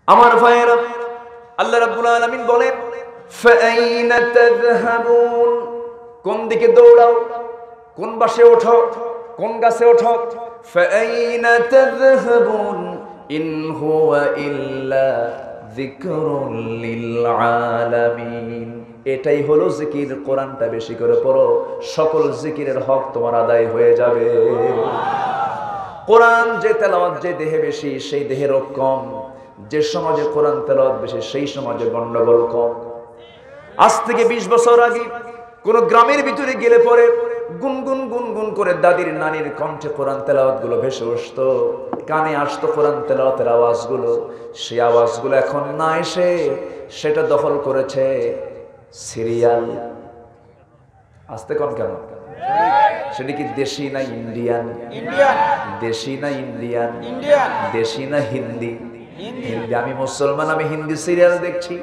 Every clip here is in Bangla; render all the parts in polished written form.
আমার ভাইয়েরা, আল্লাহ রাব্বুল আলামিন বলেন ফাআইনা তাযহাবুন, কোন দিকে দৌড়াও, কোন বাসে ওঠো, কোন গাছে ওঠো। ফাআইনা তাযহাবুন ইন হুয়া ইল্লা যিকরুল লিল আলামিন। এটাই হলো জিকির। কোরআনটা বেশি করে পড়ো, সকল জিকিরের হক তোমার আদায় হয়ে যাবে। কোরআন যে তেলাওয়াত যে দেহে বেশি সেই দেহে রোগ কম। যে সমাজে কোরআন তেলাওয়াত বেশি সেই সমাজে গন্ডগোল কম। আজ থেকে 20 বছর আগে কোন গ্রামের ভিতরে গেলে পরে গুনগুন গুনগুন করে দাদির নানির কণ্ঠে কোরআন তেলাওয়াত গুলো ভেসে আসতো, কানে আসতো কোরআন তেলাওয়াতের আওয়াজগুলো। সেই আওয়াজগুলো এখন না এসে সেটা দখল করেছে সিরিয়াল। আসতে কোন কেন? সেটা কি দেশি না ইন্ডিয়ান? দেশি না ইন্ডিয়ান? দেশি না হিন্দি? হিন্দি। আমি মুসলমান, আমি হিন্দি সিরিয়াল দেখছি।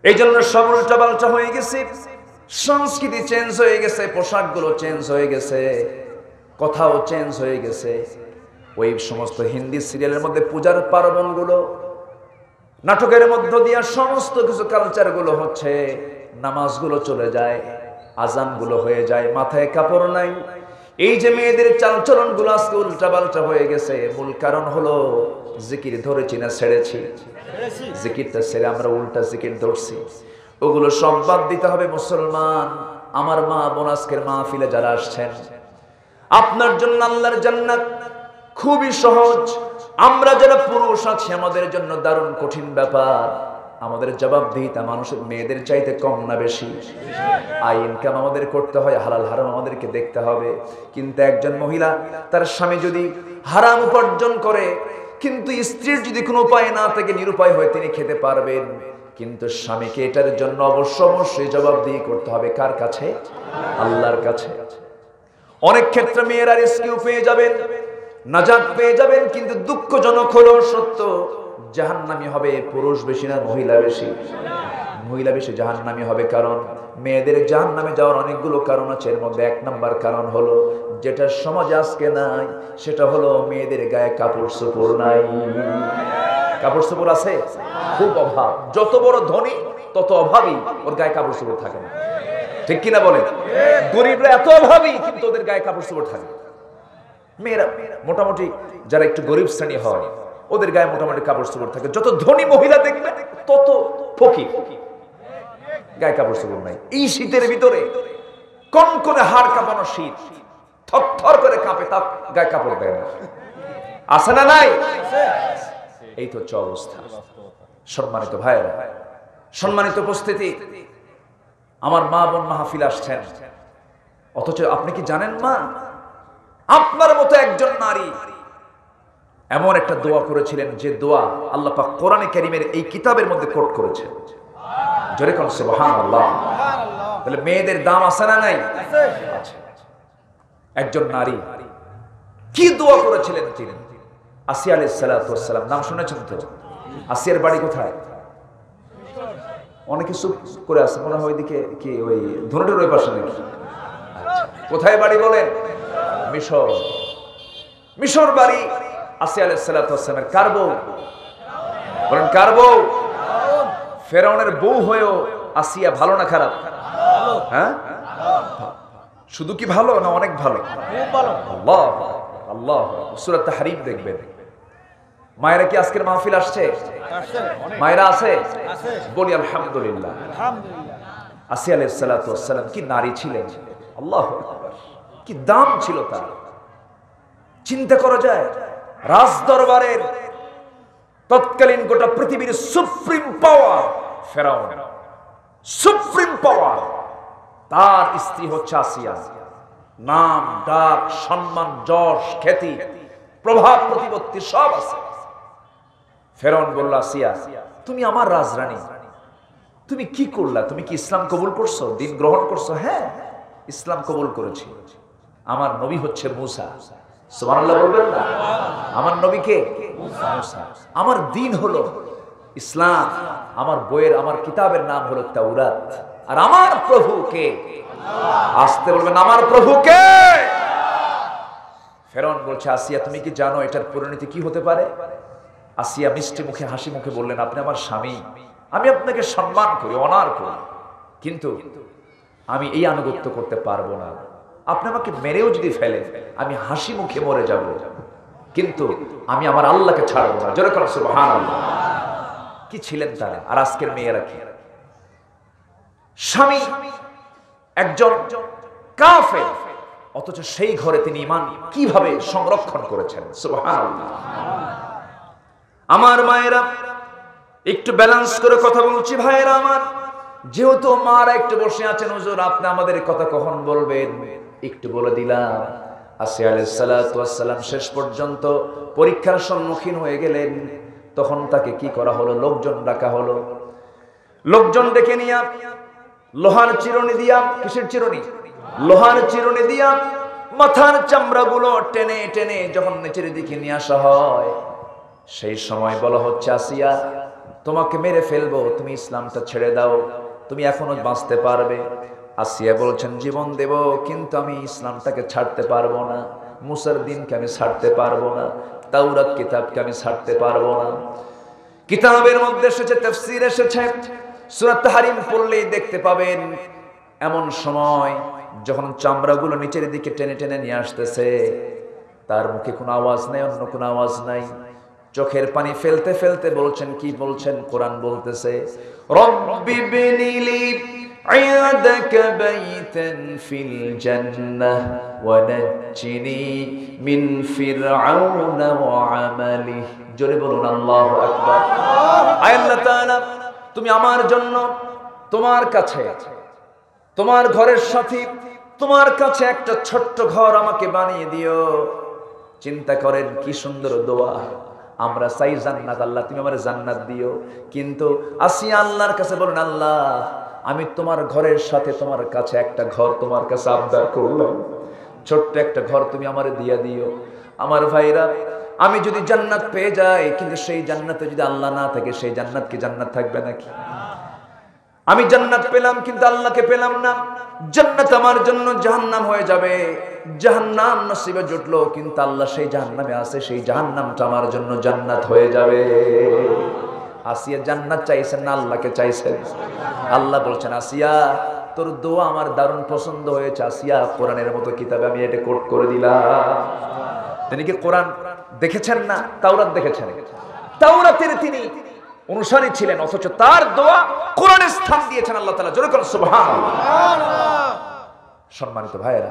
এই জন্য সব উল্টা পাল্টা হয়ে গেছে, সংস্কৃতি চেঞ্জ হয়ে গেছে, পোশাকগুলো চেঞ্জ হয়ে গেছে, কথাও চেঞ্জ হয়ে গেছে। ওই সমস্ত হিন্দি সিরিয়ালের মধ্যে পূজার পার্বণ গুলো, নাটকের মধ্য দিয়ে সমস্ত কিছু কালচার গুলো হচ্ছে। নামাজগুলো চলে যায়, আজান গুলো হয়ে যায়, মাথায় কাপড় নাই। এই যে মেয়েদের চালচলন গুলো আজকে উল্টা পাল্টা হয়ে গেছে, মূল কারণ হলো জিকির ধরেছি না ছেড়েছি? জিকিরটা ছেড়ে আমরা উল্টা জিকির ধরছি। ওগুলো সব বাদ দিতে হবে মুসলমান। আমার মা বোন, আজকের মাহফিলে যারা আসছেন, আপনার জন্য আল্লাহর জান্নাত খুবই সহজ। আমরা যারা পুরুষ আছি আমাদের জন্য দারুণ কঠিন ব্যাপার। আমাদের জবাবদিহিতা মানুষের মেয়েদের চাইতে কম না বেশি? আয় ইনকাম আমাদের করতে হয়, হালাল হারাম আমাদেরকে দেখতে হবে। কিন্তু একজন মহিলা তার স্বামী যদি হারাম উপার্জন করে, কিন্তু স্ত্রীর যদি কোনো উপায় না থাকে, নিরুপায় হয়ে তিনি খেতে পারবেন, কিন্তু স্বামীকে এটার জন্য অবশ্যই জবাবদিহি করতে হবে। কার কাছে? আল্লাহর কাছে। অনেক ক্ষেত্রে মেয়েরা রেস্কিউ পেয়ে যাবেন, নাজাত পেয়ে যাবেন, কিন্তু দুঃখজনক হলো সত্য, জাহান্নামী হবে পুরুষ বেশি না মহিলা বেশি? মহিলা বেশি জাহান্নামী হবে। কারণ মেয়েদের জাহান্নামে যাওয়ার অনেকগুলো কারণ আছে। এর মধ্যে 1 নাম্বার কারণ হলো, যেটা সমাজে আজকে নাই, সেটা হলো মেয়েদের গায়ে কাপড় চোপড় নাই। কাপড় চোপড় আছে, খুব অভাব। যত বড় ধনী তত অভাবী, ওর গায়ে কাপড় চোপড় থাকে না। ঠিক কিনা বলেন? গরিবরা এত অভাবী কিন্তু ওদের গায়ে কাপড় চোপড় থাকে। মেয়েরা মোটামুটি যারা একটু গরিব শ্রেণী হয়, ওদের গায়ে মোটামুটি কাপড় চোপড় থাকে। যত ধনী মহিলা দেখবে তত ফকির, গায়ে কাপড় চোপড় নাই। এই শীতের ভিতরে কনকনে হাড় কাঁপানো শীত, থরথর করে কাঁপে, তার গায়ে কাপড় দেয় না। আছে না নাই? এই তো হচ্ছে অবস্থা। সম্মানিত ভাইয়েরা, সম্মানিত উপস্থিতি, আমার মা বোন মাহফিল আসছেন, অথচ আপনি কি জানেন মা, আপনার মতো একজন নারী এমন একটা দোয়া করেছিলেন যে দোয়া আল্লাহ পাক কোরআনে কারীমের এই কিতাবের মধ্যে কোট করেছেন। জোরে কোন সুবহানাল্লাহ। তাহলে মেয়েদের দাম আছে না নাই? আছে। একজন নারী কি দোয়া করেছিলেন তিনি? আসিয়া আলাইহিস সালাতু ওয়াস সালাম, নাম শুনেছেন তো? আসিয়ার বাড়ি কোথায়? অনেকে চুপ করে আছে, মনে হয় ওইদিকে কি ওই ধনুটের ওই পাশে নাকি? কোথায় বাড়ি বলেন? মিশর। মিশর বাড়ি আসিয়া আলাইহিস সালাতু ওয়াস সালামের। কার বউ বলেন? কার বউ? ফেরাউনের বউ হয়েও আসিয়া ভালো না খারাপ? হ্যাঁ, শুধু কি ভালো না অনেক ভালো? আল্লাহ আল্লাহ। সূরা তাহরীম দেখবেন। মায়েরা কি আজকের মাহফিল আসছে? মায়েরা আছে? বলি আলহামদুলিল্লাহ। আসিয়া আলাইহিস সালাতু ওয়াস সালাম কি নারী ছিলেন! আল্লাহু আকবার, কি দাম ছিল তার! চিন্তা করা যায়, রাজ দরবারের তৎকালীন গোটা পৃথিবীর সুপ্রিম পাওয়ার ফেরাউন, সুপ্রিম পাওয়ার, তার স্ত্রী হচ্ছে আসিয়া। নাম, ডাক, সম্মান, যশ, খ্যাতি, প্রভাব প্রতিপত্তি সব আছে। ফেরাউন বলল, আসিয়া তুমি আমার রাজরানী, তুমি কি করলা? তুমি কি ইসলাম কবুল করছো? দিন গ্রহণ করছো? হ্যাঁ, ইসলাম কবুল করেছি। আমার নবী হচ্ছে মূসা। সুবহানাল্লাহ বলবেন না? আমার নবী কে? মূসা। আমার দিন হলো ইসলাম, আমার বইয়ের, আমার কিতাবের নাম হলো তাওরাত। আর আমার প্রভু কে? আসতে বলবেন, আমার প্রভু কে? ফেরাউন বলছে, আসিয়া তুমি কি জানো এটার পরিণতি কি হতে পারে? আসিয়া মিষ্টি মুখে হাসি মুখে বললেন, আপনি আমার স্বামী, আমি আপনাকে সম্মান করি, অনার করি, কিন্তু আমি এই আনুগত্য করতে পারবো না। আপনি আমাকে মেরেও যদি ফেলেন আমি হাসি মুখে মরে যাব, কিন্তু আমি আমার আল্লাহকে ছাড়বো না। জোরে করে সুবহানাল্লাহ। কি ছিলেন তারা! আর আজকের মেয়েরা কি? স্বামী একজন কাফের, অথচ সেই ঘরে তিনি ঈমান কিভাবে সংরক্ষণ করেছেন! সুবহানাল্লাহ। আমার মায়েরা, একটু ব্যালেন্স করে কথা বলছি ভাইয়েরা আমার। যেহেতু মারা একটু বসে আছেন, হুজুর আপনি আমাদের কথা কখন বলবেন, একটু বলে দিলাম। আসিয়া আলাইহিস সালাতু ওয়াস সালাম শেষ পর্যন্ত পরীক্ষার সম্মুখীন হয়ে গেলেন। তখন তাকে কি করা হলো? লোকজন ডাকা হলো। লোকজন ডেকে নিয়ে লোহার চিরুনি দিয়া, কিসের চিরুনি? লোহার চিরুনি দিয়া মাথার চামড়াগুলো টেনে টেনে যখন নিচের দিকে নিয়ে আসা হয়, সেই সময় বলা হচ্ছে, আসিয়া তোমাকে মেরে ফেলবো, তুমি ইসলামটা ছেড়ে দাও, তুমি এখনো বাঁচতে পারবে। আসিয়া বলছেন, জীবন দেব, কিন্তু আমি ইসলামটাকে ছাড়তে পারবো না, মুসার দিনকে আমি ছাড়তে পারবো না, তাওরাত কিতাবকে আমি ছাড়তে পারবো না। কিতাবের মধ্যে এসেছে, তাফসীর এসেছে, সূরা তাহরিম পড়লেই দেখতে পাবেন, এমন সময় যখন চামড়াগুলো নিচের দিকে টেনে টেনে নিয়ে আসতেছে, তার মুখে কোনো আওয়াজ নাই, অন্য কোনো আওয়াজ নাই, চোখের পানি ফেলতে ফেলতে বলছেন, কি বলছেন? কোরআন বলতেছে, রব্বি বিনিলি ইয়াদাকা বাইতান ফিল জান্নাহ ওয়া নাজ্জিনি মিন ফিরআউনা ওয়া আমালিহি। জোরে বলুন আল্লাহু আকবার। আল্লাহ তাআলা, তুমি আমার জন্য তোমার কাছে, তোমার ঘরের সাথে তোমার কাছে একটা ছোট্ট ঘর আমাকে বানিয়ে দিও। চিন্তা করেন কি সুন্দর দোয়া। আমরা চাই জান্নাত, আল্লাহ তুমি আমার জান্নাত দিও। কিন্তু আসিয়া আল্লাহর কাছে বলেন, আল্লাহ আমি তোমার ঘরের সাথে তোমার কাছে একটা ঘর তোমার কাছে আবদার করলাম, ছোট্ট একটা ঘর তুমি আমারে দিয়া দিও। আমার ভাইরা, আমি যদি জান্নাত পেয়ে যাই, কিন্তু সেই জান্নাতে যদি আল্লাহ না থাকে, সেই জান্নাত কি জান্নাত থাকবে নাকি? আমি জান্নাত পেলাম কিন্তু আল্লাহকে পেলাম না, জান্নাত আমার জন্য জাহান্নাম হয়ে যাবে। জাহান্নাম নসিবে জুটলো, কিন্তু আল্লাহ সেই জাহান্নামে আছে, সেই জাহান্নামটা আমার জন্য জান্নাত হয়ে যাবে। আসিয়া জান্নাত চাইছেন না আল্লাহকে চাইছেন? আল্লাহ বলছেন, আসিয়া তোর দোয়া আমার দারুণ পছন্দ হয়েছে। আসিয়া, কোরআনের মতো কিতাবে আমি এটা কোট করে দিলাম। তিনি কি কোরআন দেখেছেন না? তাওরাত দেখেছেন। তাওরাতের তিনি অনুসারী ছিলেন, অথচ তার দোয়া কোরআনে স্থান দিয়েছেন আল্লাহ তাআলা। জোরে করুন সুবহানাল্লাহ। সম্মানিত ভাইয়েরা,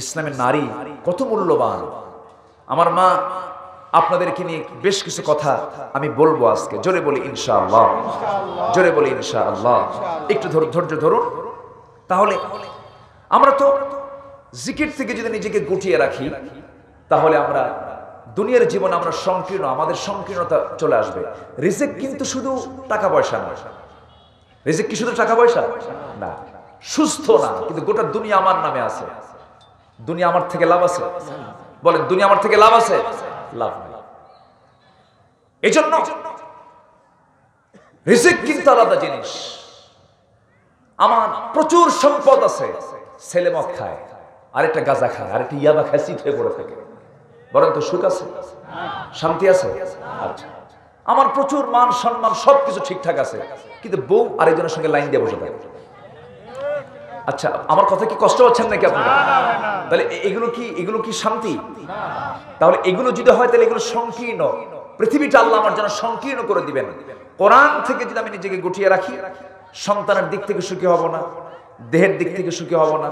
ইসলামের নারী কত মূল্যবান। আমার মা, আপনাদেরকে নিয়ে বেশ কিছু কথা আমি বলবো আজকে। জোরে বলি ইনশাআল্লাহ, জোরে বলি ইনশাআল্লাহ। একটু ধৈর্য ধরুন। তাহলে আমরা তো জিকির থেকে যদি নিজেকে গুটিয়ে রাখি, তাহলে আমরা দুনিয়ার জীবন আমরা সংকীর্ণ, আমাদের সংকীর্ণতা চলে আসবে। রিজিক কিন্তু শুধু টাকা পয়সা না। রিজিক কি শুধু টাকা পয়সা না? সুস্থ না, কিন্তু গোটা দুনিয়া আমার নামে আছে। দুনিয়া আমার থেকে লাভ আছে? বলেন, দুনিয়া আমার থেকে লাভ আছে? লাভ নেই। এজন্য রিজিক কিন্তু আলাদা জিনিস। আমার প্রচুর সম্পদ আছে, ছেলে মদ খায়, আরেকটা গাঁজা খায়, আরেকটা ইয়াবা খায়, চিত হয়ে পড়ে থাকে, বরং তো সুখ আছে, শান্তি আছে? আচ্ছা, আমার প্রচুর মান সম্মান সবকিছু ঠিকঠাক আছে, কিন্তু বউ আরেকজনের সঙ্গে লাইন দিয়ে বসে থাকে। আচ্ছা, আমার কথা কি কষ্ট হচ্ছেন নাকি আপনারা? তাহলে এগুলো কি শান্তি? তাহলে এগুলো যদি হয়, তাহলে এগুলো সংকীর্ণ। পৃথিবীটা আল্লাহ আমার জন্য সংকীর্ণ করে দিবেন। কোরআন থেকে যদি আমি নিজেকে গুটিয়ে রাখি, সন্তানের দিক থেকে সুখী হব না, দেহের দিক থেকে সুখী হব না,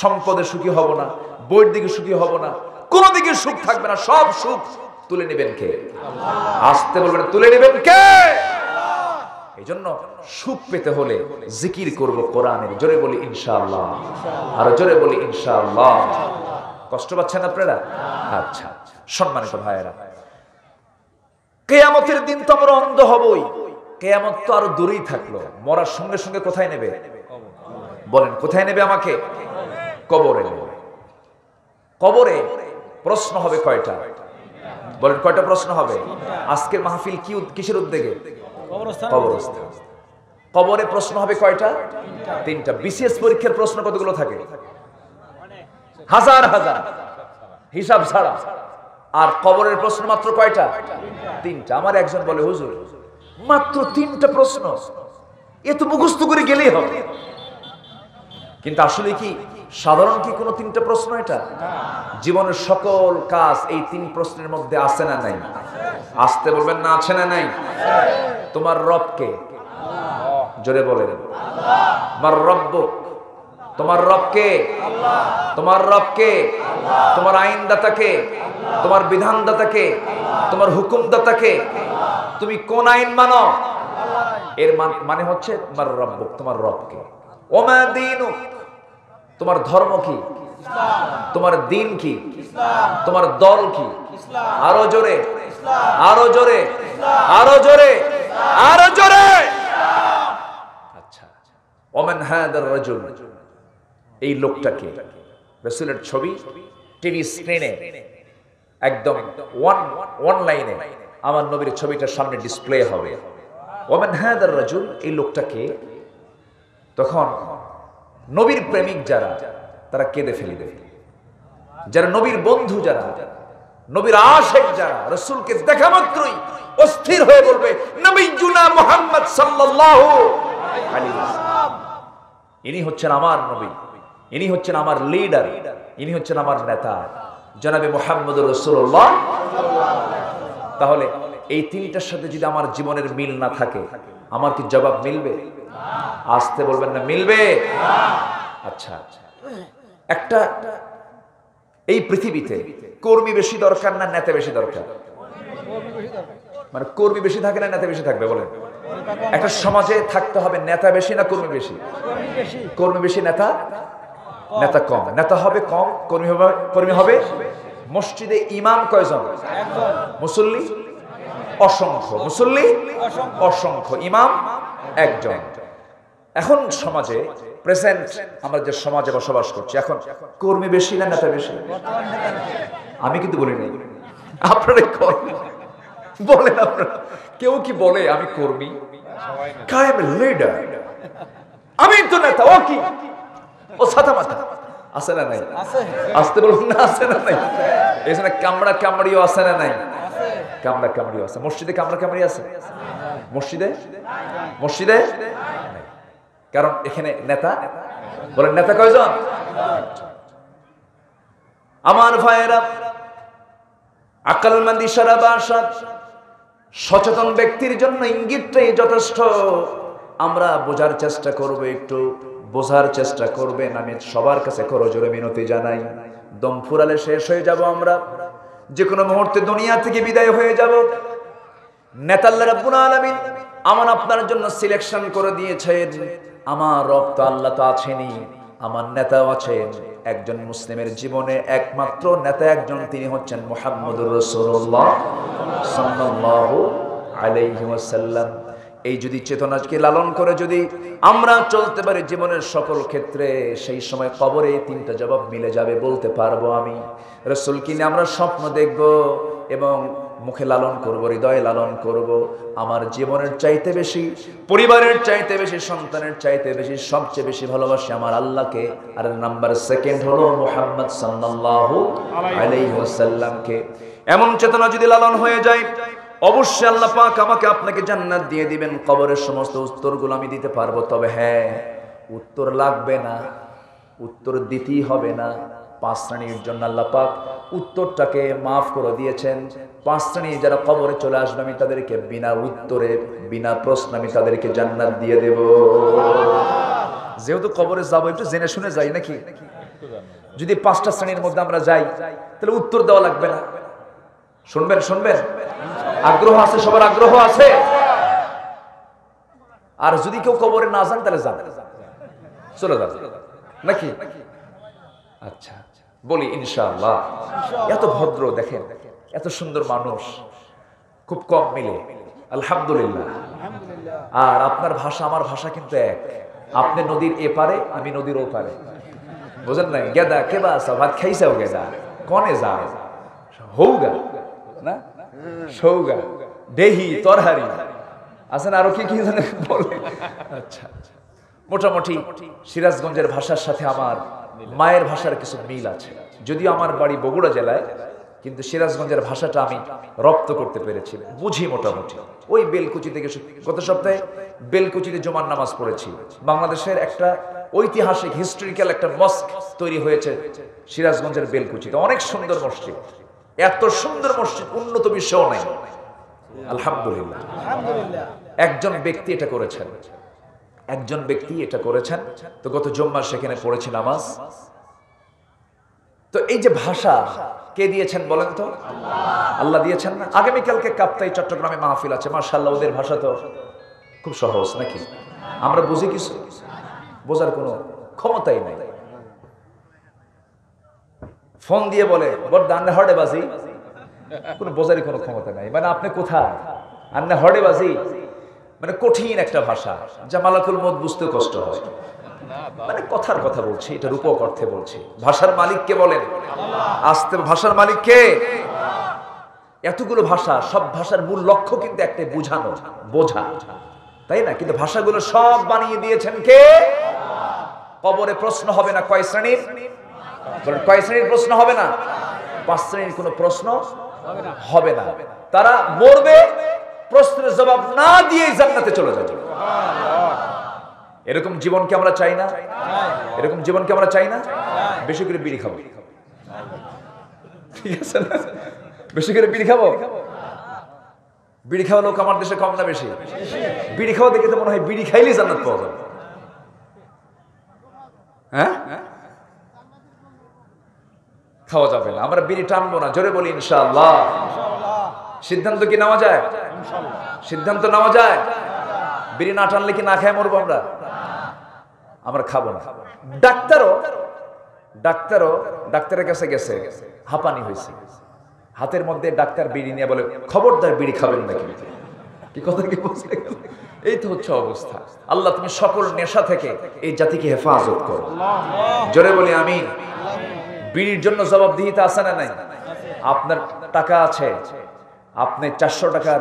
সম্পদে সুখী হব না, বইয়ের দিকে সুখী হব না, কোন দিকে সুখ থাকবে না। সব সুখ তুলে নেবেন কে? আসতে বলবেন, তুলে নেবেন কে? এই জন্য সুখ পেতে হলে জিকির করব কোরআনের। জোরে বলি ইনশাআল্লাহ, আর জোরে বলি ইনশাআল্লাহ। কষ্ট পাচ্ছেন আপনারা? আচ্ছা, সম্মানিত ভাইয়েরা, কিয়ামতের দিন তো আমরা অন্ধ হবই। কিয়ামত তো আরো দূরেই থাকলো, মরার সঙ্গে সঙ্গে কোথায় নেবে? বলেন, কোথায় নেবে আমাকে? কবরে নেবে। কবরে প্রশ্ন হবে কয়টা? বলেন, কয়টা প্রশ্ন হবে? আজকের মাহফিল কিসের উদ্যোগে? কবরস্থান। কবরে প্রশ্ন হবে কয়টা? তিনটা। বিসিএস পরীক্ষার প্রশ্ন কতগুলো থাকে? হাজার হাজার, হিসাব ছাড়া। আর কবরের প্রশ্ন মাত্র কয়টা? তিনটা। আমার একজন বলে, হুজুর মাত্র তিনটা প্রশ্ন, এ তো মুখস্থ করে গেলেই হবে। কিন্তু আসলে কি সাধারণ কি কোনো তিনটা প্রশ্ন? এটা জীবনের সকল কাজ এই তিন প্রশ্নের মধ্যে আছে না নাই? আসতে বলবেন না, আছে না নাই? তোমার রব কে? জোরে বলেন। আমার রব্ব। তোমার রব কে? তোমার রব কে? তোমার আইনদাতা কে? তোমার বিধানদাতা কে? তোমার হুকুমদাতা কে? তুমি কোন আইন মানো? এর মানে হচ্ছে তোমার রব্ব, তোমার রব কে। ওমা দীনুক, তোমার ধর্ম কি? তোমার দিন কি? তোমার দল কি? আরো জোরে, আরো জোরে, আরো জোরে, আরো জোরে। আচ্ছা, ওমান হাদার রাজুল, এই লোকটাকে রাসূলের ছবি টিভি স্ক্রিনে একদম ওয়ান লাইনে আমার নবীর ছবিটা সামনে ডিসপ্লে হবে। ওমান হাদার রাজুল, এই লোকটাকে। তখন নবীর প্রেমিক যারা, তারা কেঁদে ফেলবে। যারা নবীর বন্ধু, যারা নবীর আশিক, যারা রাসূলকে দেখা মাত্রই অস্থির হয়ে বলবে, নবিয়ুনা মুহাম্মদ সাল্লাল্লাহু আলাইহি ওয়াসাল্লাম, ইনি হচ্ছেন আমার নবী, ইনি হচ্ছেন আমার লিডার, ইনি হচ্ছেন আমার নেতা জনাবে মুহাম্মদুর রাসূলুল্লাহ। তাহলে এই তিনটার সাথে যদি আমার জীবনের মিল না থাকে, আমার কি জবাব মিলবে? আসতে বলবেন না, মিলবে? আচ্ছা, একটা এই পৃথিবীতে কর্মী বেশি দরকার না নেতা বেশি দরকার? মানে কর্মী বেশি থাকে না নেতা বেশি থাকবে? বলেন। একটা সমাজে থাকতে হবে নেতা বেশি না কর্মী বেশি? কর্মী বেশি, নেতা কম। নেতা হবে কম, কর্মী হবে। মসজিদে ইমাম কয়জন? মুসল্লি অসংখ্য, মুসল্লি অসংখ্য, ইমাম একজন। এখন সমাজে প্রেজেন্ট আমরা যে সমাজে বসবাস করছি, এখন কর্মী বেশি না নেতা বেশি? আমি কিন্তু বলি নাই, আপনারা বলেন। আপনারা কেউ কি বলে আমি কর্মী? কায়েম লিডার, আমি তো নেতা। ও কি? ও ছাতা মাথা আছে না নাই? আসতে বলুন না, আছে না নাই? এখানে কামড়া কামড়িও আছে না নাই? কামড়া কামড়িও আছে। মসজিদে কামড়া কামড়ি আছে? মসজিদে কারণ এখানে নেতা, বলেন নেতা কয়জন? আমার ভাইয়েরা, আকলমন্দি সারা বাসাত সচেতন ব্যক্তির জন্য ইঙ্গিতটাই যথেষ্ট। আমরা বোঝার চেষ্টা করব, একটু বোঝার চেষ্টা করবেন। আমি সবার কাছে করজোরে মিনতি জানাই, দম ফুরালে শেষ হয়ে যাব, আমরা যে কোনো মুহূর্তে দুনিয়া থেকে বিদায় হয়ে যাব। নেতা আল্লাহ রাব্বুল আলামিন আমার আপনার জন্য সিলেকশন করে দিয়েছেন। আমার রব তো আল্লাহ তো আছেনই, আমার নেতাও আছেন। একজন মুসলিমের জীবনে একমাত্র নেতা একজন, তিনি হচ্ছেন মুহাম্মদুর রাসূলুল্লাহ সাল্লাল্লাহু আলাইহি ওয়াসাল্লাম। এই যদি চেতনাকে লালন করে যদি আমরা চলতে পারি জীবনের সকল ক্ষেত্রে, সেই সময় কবরে তিনটা জবাব মিলে যাবে। বলতে পারবো আমি রাসূলকে নিয়ে আমরা স্বপ্ন দেখব এবং মুখে লালন করব, হৃদয়ে লালন করব। আমার জীবনের চাইতে বেশি, পরিবারের চাইতে বেশি, সন্তানের চাইতে বেশি, সবচেয়ে বেশি ভালোবাসি আমার আল্লাহকে। আর নাম্বার সেকেন্ড হলো মুহাম্মদ সাল্লাল্লাহু আলাইহি ওয়াসাল্লামকে। এমন চেতনা যদি লালন হয়ে যায়, অবশ্যই আল্লাহ পাক আমাকে আপনাকে জান্নাত দিয়ে দিবেন। কবরের সমস্ত উত্তরগুলো আমি দিতে পারবো। তবে হ্যাঁ, উত্তর লাগবে না, উত্তর দিতেই হবে না। 5 শ্রেণীর জন্য আল্লাহ পাক উত্তরটাকে মাফ করে দিয়েছেন। 5 শ্রেণী যারা কবরে চলে আসবে, আমি তাদেরকে বিনা উত্তরে, বিনা প্রশ্ন আমি তাদেরকে জান্নাত দিয়ে দেব। যেহেতু কবরে যাবো, একটু জেনে শুনে যাই নাকি? যদি 5টা শ্রেণীর মধ্যে আমরা যাই, তাহলে উত্তর দেওয়া লাগবে না। শুনবেন? আগ্রহ আছে? সবার আগ্রহ আছে? আর যদি কেউ কবরে না যান, তাহলে যান, চলে যান নাকি? আচ্ছা, বলি ইনশাআল্লাহ। এত ভদ্র, দেখেন এত সুন্দর মানুষ, খুব কম মিলে, আলহামদুলিল্লাহ। আর আপনার ভাষা আমার ভাষা কিন্তু এক। আপনি নদীর এপারে, আমি নদীর ওপারে, বুঝেন নাই? গেদা কেবা আসা ভাত খাইছাও, গেদা কনে যায় হৌগা না, সৌগা, দেহি, তরহারি আছে না, আরো কি কি জানে বলে। আচ্ছা, মোটামুটি সিরাজগঞ্জের ভাষার সাথে আমার মায়ের ভাষার কিছু মিল আছে। যদিও আমার বাড়ি বগুড়া জেলায়, কিন্তু সিরাজগঞ্জের ভাষাটা আমি রপ্ত করতে পেরেছি, বুঝি মোটামুটি। ওই বেলকুচি থেকে গত সপ্তাহে বেলকুচিতে জুমার নামাজ পড়েছি। বাংলাদেশের একটা ঐতিহাসিক হিস্টোরিক্যাল একটা মস্ক তৈরি হয়েছে সিরাজগঞ্জের বেলকুচিতে, অনেক সুন্দর মসজিদ। এত সুন্দর মসজিদ উন্নত বিশ্বেও নাই। আলহামদুলিল্লাহ, একজন ব্যক্তি এটা করেছেন, একজন ব্যক্তি এটা করেছেন। তো গত জুম্মার সেখানে পড়েছি নামাজ। তো এই যে ভাষা কে দিয়েছেন বলেন তো? আল্লাহ দিয়েছেন না? আগামীকালকে কাপ্তাই চট্টগ্রামে মাহফিল আছে, মাশাআল্লাহ। ওদের ভাষা তো খুব সহজ নাকি? আমরা বুঝি কিছু? বোঝার কোনো ক্ষমতাই নাই। ফোন দিয়ে বলে বড় হড়ে বাজি, কোনো বোঝারই কোনো ক্ষমতা নাই। মানে আপনি কোথায়? আন্নে হড়ে বাজি মানে কঠিন একটা ভাষা, যা মালাকুল মউত বুঝতে কষ্ট হয়। মানে কথার কথা বলছি, এটা রূপক অর্থে বলছি। ভাষার মালিককে বলেন আস্তে, ভাষার মালিককে। এতগুলো ভাষা, সব ভাষার মূল লক্ষ্য কিন্তু একটা, বুঝানো, বোঝা, তাই না? কিন্তু ভাষাগুলো সব বানিয়ে দিয়েছেন কে? কবরে প্রশ্ন হবে না কয় শ্রেণীর? কয় শ্রেণীর প্রশ্ন হবে না? 5 শ্রেণীর কোনো প্রশ্ন হবে না। তারা মরবে, প্রশ্নের জবাব না দিয়ে জান্নাতে চলে যাবে। এরকম জীবনকে আমরা চাই না? এরকম জীবনকে আমরা চাই না? বেশি করে বিড়ি খাবো, ঠিক আছে না? বেশি করে বিড়ি খাবো। বিড়ি খাওয়া লোক আমার দেশে কম না বেশি? বিড়ি খাওয়া দেখে তো মনে হয় বিড়ি খাইলেই জান্নাত পাওয়া যাবে। হ্যাঁ, খাওয়া যাবে না, আমরা বিড়ি টানবো না। জোরে বলি ইনশাআল্লাহ। সিদ্ধান্ত কি নেওয়া যায়? সিদ্ধান্ত নেওয়া যায়। বিড়ি না টানলে কি না খেয়ে মরবো আমরা? আমরা খাবো না। ডাক্তারের কাছে গেছে, হাঁপানি হয়েছে। হাতের মধ্যে ডাক্তার বিড়ি নিয়ে বলে খবরদার বিড়ি খাবেন নাকি? কি কথা কি বলছে? এই তো হচ্ছে অবস্থা। আল্লাহ তুমি সকল নেশা থেকে এই জাতিকে হেফাজত করো। জোরে বলি আমিন। বিড়ির জন্য জবাবদিহিতা আছে না নাই? আপনার টাকা আছে, আপনি 400 টাকার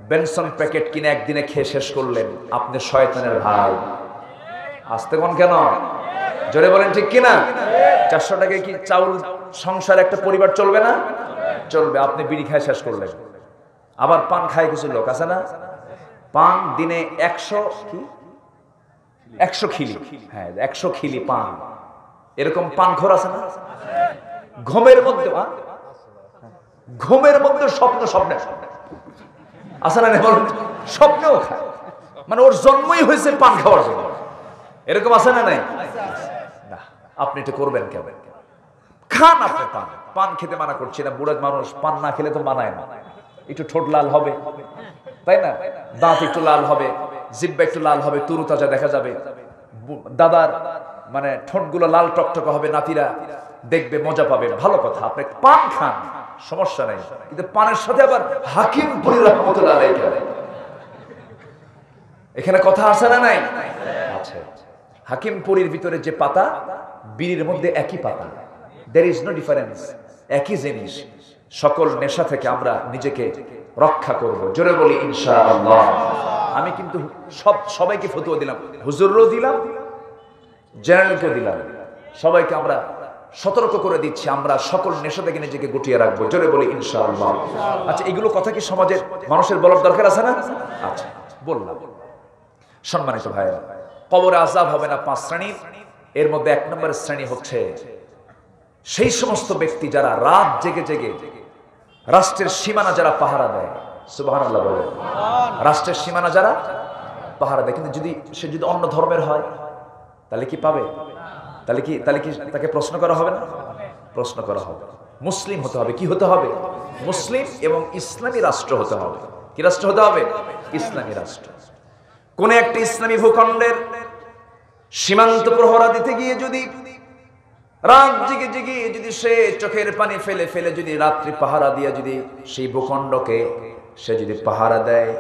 বেনসন প্যাকেট কিনে একদিনে খেয়ে শেষ করলেন, আপনি শয়তানের ভাই। আসতে কোন কেন? জোরে বলেন ঠিক কিনা? 400 টাকায় কি চাউল সংসার একটা পরিবার চলবে না? চলবে। আপনি বিড়ি খায় শেষ করলেন। আবার পান খায় কিছু লোক আছে না? পান দিনে 100 খিলি, হ্যাঁ 100 খিলি পান। এরকম পানখোর আছে না? ঘুমের মধ্যে স্বপ্নে আছে না? স্বপ্নেও খায়, মানে ওর জন্মই হয়েছে পান খাওয়ার জন্য। এরকম আছে না নাই? আপনি এটা করবেন কেন? খান আপনি পান। পান খেতে মানা করছি না, বুড়া মানুষ পান না খেলে তো মানায় না। একটু ঠোঁট লাল হবে, তাই না? দাঁত একটু লাল হবে, জিহ্বা একটু লাল হবে, তুরু তাজা দেখা যাবে। দাদার মানে ঠোঁটগুলো লাল টকটকে হবে, নাতিরা দেখবে, মজা পাবে, ভালো কথা। আপনি পান খান, সমস্যা নাই। কিন্তু পানের সাথে আবার হাকিমপুরী রাহমাতুল্লাহ আলাইহি, এখানে কথা আছে না নাই? আছে। হাকিমপুরীর ভিতরে যে পাতা, বিড়ির মধ্যে একই পাতা, there is no difference, একই জিনিস। সকল নেশা থেকে আমরা নিজেকে রক্ষা করব। জোরে বলি ইনশাআল্লাহ। আমি কিন্তু সবাইকে ফতোয়া দিলাম, হুজুরও দিলাম, জেনারেলকে দিলাম, সবাইকে আমরা সতর্ক করে দিচ্ছি, আমরা সকল নেশা থেকে নিজেকে গুটিয়ে রাখবো। জোরে বলি ইনশাআল্লাহ। আচ্ছা, এগুলো কথা কি সমাজের মানুষের বলার দরকার আছে না? আচ্ছা, বললাম। সম্মানিত ভাইরা, কবরে আযাব হবে না 5 শ্রেণীর। এর মধ্যে 1 নম্বর শ্রেণী হচ্ছে সেই সমস্ত ব্যক্তি যারা রাত জেগে জেগে রাষ্ট্রের সীমানা যারা পাহারা দেয়। সুবহানাল্লাহ বলে। রাষ্ট্রের সীমানা যারা পাহারা দেয়, কিন্তু সে যদি অন্য ধর্মের হয় তাহলে কি পাবে? তাহলে কি তাকে প্রশ্ন করা হবে না? প্রশ্ন করা হবে। মুসলিম হতে হবে। কি হতে হবে? মুসলিম এবং ইসলামী রাষ্ট্র হতে হবে। কি রাষ্ট্র হতে হবে? ইসলামী রাষ্ট্র। কোন একটা ইসলামী ভূখণ্ডের সীমান্ত প্রহরা দিতে গিয়ে যদি রাত জেগে জেগে যদি সে চোখের পানি ফেলে ফেলে যদি রাত্রি পাহারা দিয়ে যদি সেই ভূখণ্ডকে সে যদি পাহারা দেয়,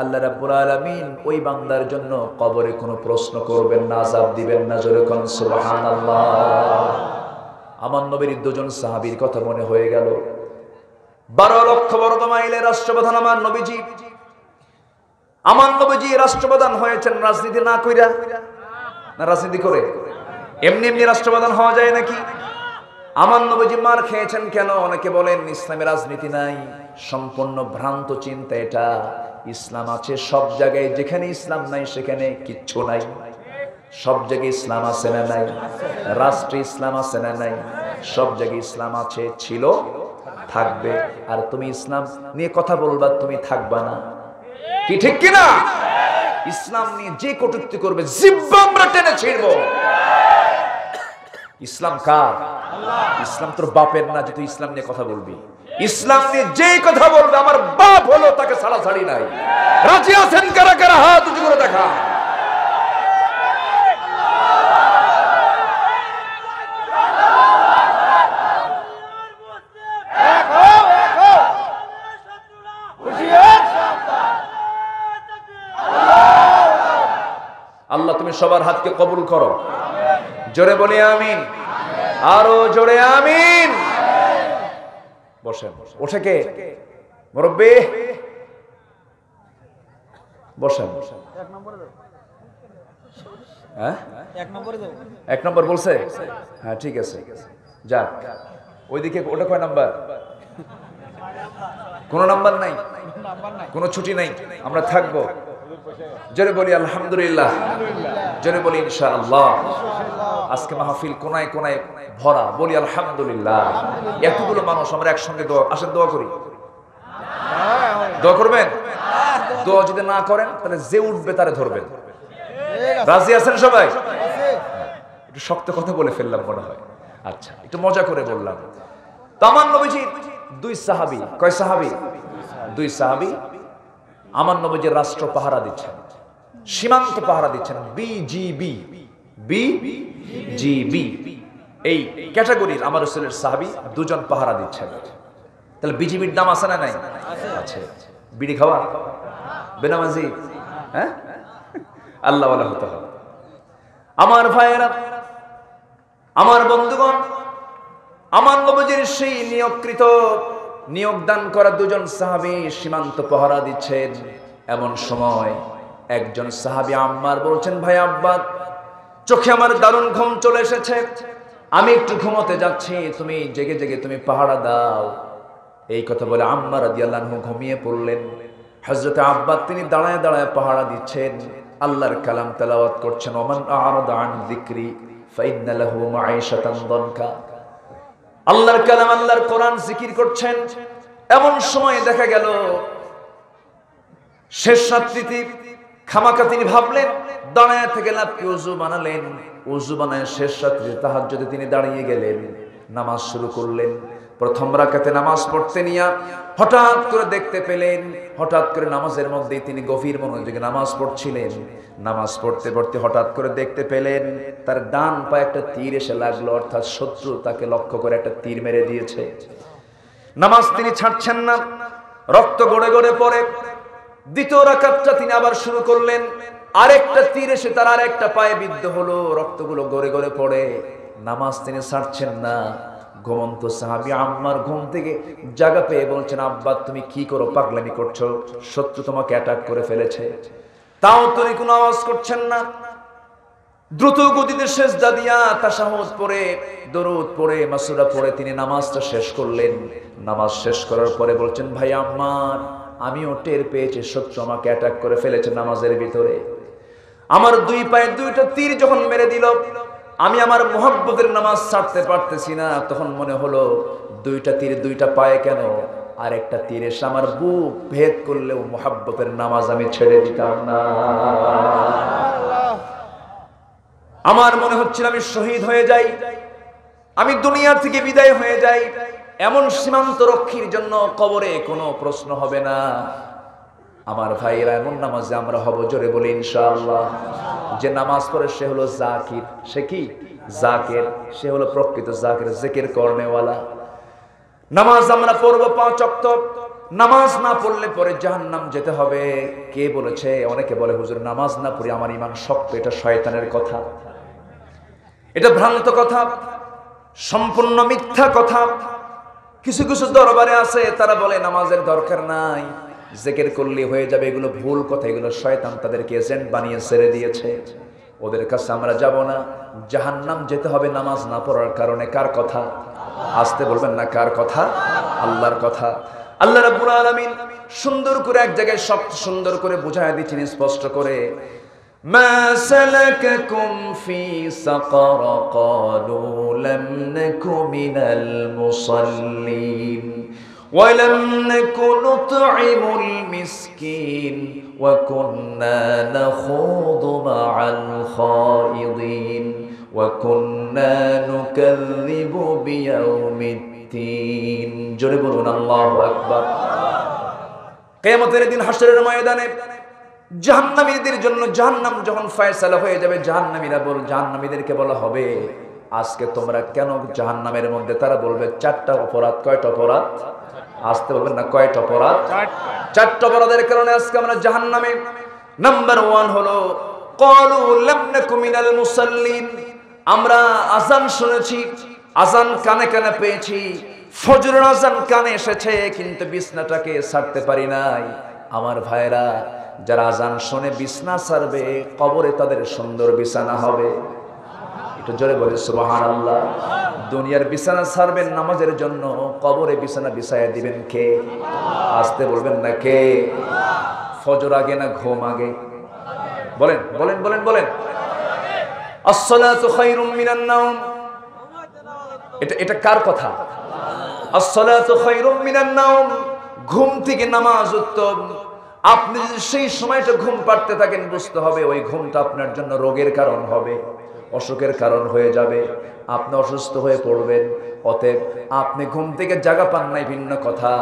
আল্লাহ রাব্বুল আলামিন ওই বান্দার জন্য কবরে কোনো প্রশ্ন করবেন না, আযাব দিবেন না। জোরে কোন সুবহানাল্লাহ। আমার নবীর 2 জন সাহাবীর কথা মনে হয়ে গেল। 12 লক্ষ বর্গ মাইলের রাষ্ট্রপ্রধান আমার নবীজি। আমার নবীজি রাষ্ট্রপ্রধান হয়েছেন রাজনীতি না কইরা, না রাজনীতি করে? এমনি এমনি রাষ্ট্রপ্রধান হওয়া যায় নাকি? আমার নবীজি মার খেয়েছেন কেন? অনেকে বলেন ইসলামে রাজনীতি নাই, সম্পূর্ণ ভ্রান্ত চিন্তা এটা। ইসলাম আছে সব জায়গায়, যেখানে ইসলাম নাই সেখানে কিচ্ছু নাই। সব জায়গায় ইসলাম আছে না নাই? রাষ্ট্রে ইসলাম আছে না নাই? সব জায়গায় ইসলাম আছে, ছিল, থাকবে। আর তুমি ইসলাম নিয়ে কথা বলবা, তুমি থাকবা না। কি ঠিক কিনা? ইসলাম নিয়ে যে কটূক্তি করবে জিহ্বা আমরা টেনে ছিড়বো। ইসলাম কার? ইসলাম তোর বাপের না যে তুই ইসলাম নিয়ে কথা বলবি। ইসলাম নিয়ে যেই কথা বলবে আমার বাপ হলো, তাকে ছাড়াছাড়ি নাই। রাজি আছেন কারা কারা? হাত উঁচু করে দেখা। আল্লাহ তুমি সবার হাতকে কবুল করো। জোরে বলি আমিন। আরো জোরে আমিন। বসেন। ওঠে কে? মুরব্বি বসেন। হ্যাঁ, এক নম্বর বলছে। হ্যাঁ ঠিক আছে, যাক। ওইদিকে ওটা কয় নাম্বার? কোন নাম্বার নাই, কোন ছুটি নাই, আমরা থাকবো। জোরে বলি আলহামদুলিল্লাহ, জোরে বলি ইনশাআল্লাহ। আজকে মাহফিল কোনায় কোনায় ভরা, বলি আলহামদুলিল্লাহ। এতগুলো মানুষ আমরা একসঙ্গে দোয়া, আসেন দোয়া করি। দোয়া করবেন? দোয়া যদি না করেন তাহলে যে উঠবে তারে ধরবেন। রাজি আছেন সবাই? একটু শক্ত কথা বলে ফেললাম মনে হয়। আচ্ছা, একটু মজা করে বললাম। তো আমার নবীজি দুই সাহাবী, কয় সাহাবী? দুই সাহাবী আমার নবীজির রাষ্ট্র পাহারা দিচ্ছেন, সীমান্ত পাহারা দিচ্ছেন। বিজিবি, বিজিবি এই ক্যাটাগরির আমার রাসূলের সাহাবী দুজন পাহারা দিচ্ছেন। তাহলে বিজিবির নাম আছে না নাই? আছে। বিড়ি খাওয়া, বেনামাজি, হ্যাঁ, আল্লাহ ওয়ালা হতে হবে। আমার ভাইয়েরা, আমার বন্ধুগণ, আমার নবীজির সেই নিয়োগকৃত, নিয়োগদান করা দুজন সাহাবী সীমান্ত পাহারা দিচ্ছেন। এমন সময় একজন সাহাবী আম্মার বলছেন, ভাই আব্বা, চোখে আমার দারুণ ঘুম চলে এসেছে, আমি একটু ঘুমোতে যাচ্ছি, তুমি জেগে জেগে তুমি পাহারা দাও। এই কথা বলে আম্মার রাদিয়াল্লাহু আনহু ঘুমিয়ে পড়লেন। হযরত আব্বাস তিনি দাঁড়ায় দাঁড়ায় পাহারা দিচ্ছেন, আল্লাহর কালাম তেলাওয়াত করছেন। ওমান আ'রাদা আন যিকরি ফাইন্না লাহু মাঈশাতান দানকা। আল্লাহর কালাম, আল্লাহর কোরআন জিকির করছেন। এমন সময় দেখা গেল শেষ রাত্রিতে খামাকা তিনি ভাবলেন, দাঁড়ায় থেকে লাভকে ওযু বানালেন। ওযু বানায় শেষ রাত্রিতে তাহাজ্জুদে তিনি দাঁড়িয়ে গেলেন, নামাজ শুরু করলেন। প্রথম রাকাতে নামাজ পড়তে নিয়া হঠাৎ করে দেখতে পেলেন, হঠাৎ করে নামাজের মধ্যেই তিনি গভীর মনোযোগে নামাজ পড়ছিলেন। নামাজ পড়তে পড়তে হঠাৎ করে দেখতে পেলেন তার ডান পায়ে একটা তীর এসে লাগলো, অর্থাৎ শত্রু তাকে লক্ষ্য করে একটা তীর মেরে দিয়েছে। নামাজ তিনি ছাড়ছেন না, রক্ত গড়ে গড়ে পড়ে। দ্বিতীয় রাকাতটা তিনি আবার শুরু করলেন, আরেকটা তীর এসে তার আরেকটা পায়ে বিদ্ধ হলো, রক্তগুলো গড়ে গড়ে পড়ে। নামাজ তিনি ছাড়ছেন না। ঘুমন্ত সাহাবী আম্মার ঘুম থেকে জাগা পেয়ে বলছেন, আব্বা তুমি কি করো, পাগলামি করছো, শত্রু তোমাকে অ্যাটাক করে ফেলেছে। তাও তিনি কোনো আওয়াজ করছেন না। দ্রুত গতিতে সিজদা দিয়া তাশাহুদ পড়ে, দরুদ পড়ে, মাসুরা পড়ে তিনি নামাজটা শেষ করলেন। নামাজ শেষ করার পরে বলছেন, ভাই আম্মার, আমিও টের পেয়েছি শত্রু আমাকে অ্যাটাক করে ফেলেছে নামাজের ভিতরে। আমার দুই পায়ে দুইটা তীর যখন মেরে দিল, আমি আমার মুহাব্বতের নামাজ ছাড়তে পারতেছি না। তখন মনে হলো দুইটা তীর দুইটা পায়ে কেন, আর একটা তীর এসে আমার বুক ভেদ করলেও মুহাব্বতের নামাজ আমি ছেড়ে দিতাম না। আমার মনে হচ্ছিল আমি শহীদ হয়ে যাই, আমি দুনিয়া থেকে বিদায় হয়ে যাই। এমন সীমান্ত রক্ষীর জন্য কবরে কোনো প্রশ্ন হবে না। আমার ভাইয়েরা, এমন নামাজে আমরা হব, জোরে বলি ইনশাআল্লাহ। যে নামাজ পড়ে সে হলো জাকির। সে কি? জাকির। সে হলো প্রকৃত জাকির, জিকির করনেওয়ালা। নামাজ আমরা পড়ব 5 ওয়াক্ত। নামাজ না পড়লে পরে জাহান্নাম যেতে হবে। কে বলেছে? অনেকে বলে হুজুর নামাজ না পড়ে আমার ঈমান শক্ত। এটা শয়তানের কথা, এটা ভ্রান্ত কথা, সম্পূর্ণ মিথ্যা কথা। কিছু কিছু দরবারে আছে তারা বলে নামাজের দরকার নাই, জিকির করলে হয়ে যাবে। এগুলো ভুল কথা, এগুলো শয়তান তাদেরকে এজেন্ট বানিয়ে ছেড়ে দিয়েছে। ওদের কাছে আমরা যাব না। জাহান্নাম যেতে হবে নামাজ না পড়ার কারণে। কার কথা? আসতে বলবেন না কার কথা? আল্লাহর কথা। আল্লাহ রাব্বুল আলামিন সুন্দর করে এক জায়গায় সব সুন্দর করে বুঝায় দিচ্ছেন স্পষ্ট করে, মা সালাকাকুম ফি সাকার ক্বালু লাম নাকু মিনাল মুসাল্লিন ওয়া লাম নাকু নুতঈমুল মিসকিন ওয়া কুন্না নাখুযু মা'আল খায়িদিন ওয়া কুন্না নুকাযযিবু বিয়াউমিদ্দিন। জোরে বলুন আল্লাহু আকবার। কিয়ামতের দিন হাশরের ময়দানে জাহান্নামীদের জন্য জাহান্নাম যখন ফয়সালা হয়ে যাবে, জাহান্নামীদেরকে বলা হবে, আজকে তোমরা কেন জাহান্নামের মধ্যে? তারা বলবে চারটা অপরাধ। কয়টা অপরাধ? আসতে বলবেন না কয়টা অপরাধ? চারটা অপরাধের কারণে আজকে আমরা জাহান্নামে। নাম্বার 1 হলো ক্বালু লাম নাকু মিনাল মুসাল্লিন। আমরা আযান শুনেছি, আযান কানে কানে পেয়েছি, ফজরের আযান কানে এসেছে, কিন্তু বিছনাটাকে ছাড়তে পারি নাই। আমার ভাইরা, যারা আযান শুনে বিছনা ছাড়বে, কবরে তাদের সুন্দর বিছানা হবে। একটু জোরে বলে সুবহানাল্লাহ। দুনিয়ার বিছানা ছাড়বেন নামাজের জন্য, কবরে বিছানা বিছায়া দিবেন কে? আসতে বলবেন না কে? ফজর আগে না ঘুম আগে? বলেন বলেন বলেন বলেন। আসসালাতু খায়রুম মিনান নাওম। এটা কার কথা? আসসালাতু খায়রুম মিনান নাওম। ঘুম থেকে নামাজ উত্তম। আপনি যদি সেই সময়টা ঘুম পাড়তে থাকেন, বুঝতে হবে ওই ঘুমটা আপনার জন্য রোগের কারণ হবে, অসুখের কারণ হয়ে যাবে, আপনি অসুস্থ হয়ে পড়বেন। অতএব আপনি ঘুম থেকে জাগা পান নাই ভিন্ন কথা,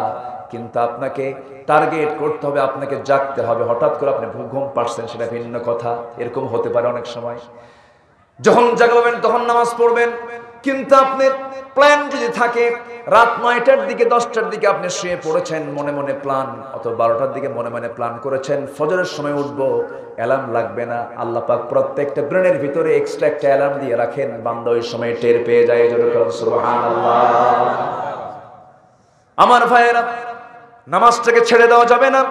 কিন্তু আপনাকে টার্গেট করতে হবে, আপনাকে জাগতে হবে। হঠাৎ করে আপনি ঘুম পাচ্ছেন সেটা ভিন্ন কথা, এরকম হতে পারে অনেক সময়। যখন জাগাবেন তখন নামাজ পড়বেন, কিন্তু আপনার প্ল্যান যদি থাকে রাত 9টার দিকে 10টার দিকে আপনি শুয়ে পড়েছেন, মনে মনে প্ল্যান, অথবা 12টার দিকে মনে মনে প্ল্যান করেছেন ফজরের সময় উঠবো, অ্যালার্ম লাগবে না। আল্লাহ পাক প্রত্যেকটা ব্রেনের ভিতরে এক্সট্রা একটা অ্যালার্ম দিয়ে রাখেন, বান্দা ওই সময় টের পেয়ে যায়। সুবহানাল্লাহ। আমার ভাইয়েরা, নামাজটাকে ছেড়ে দেওয়া যাবে না।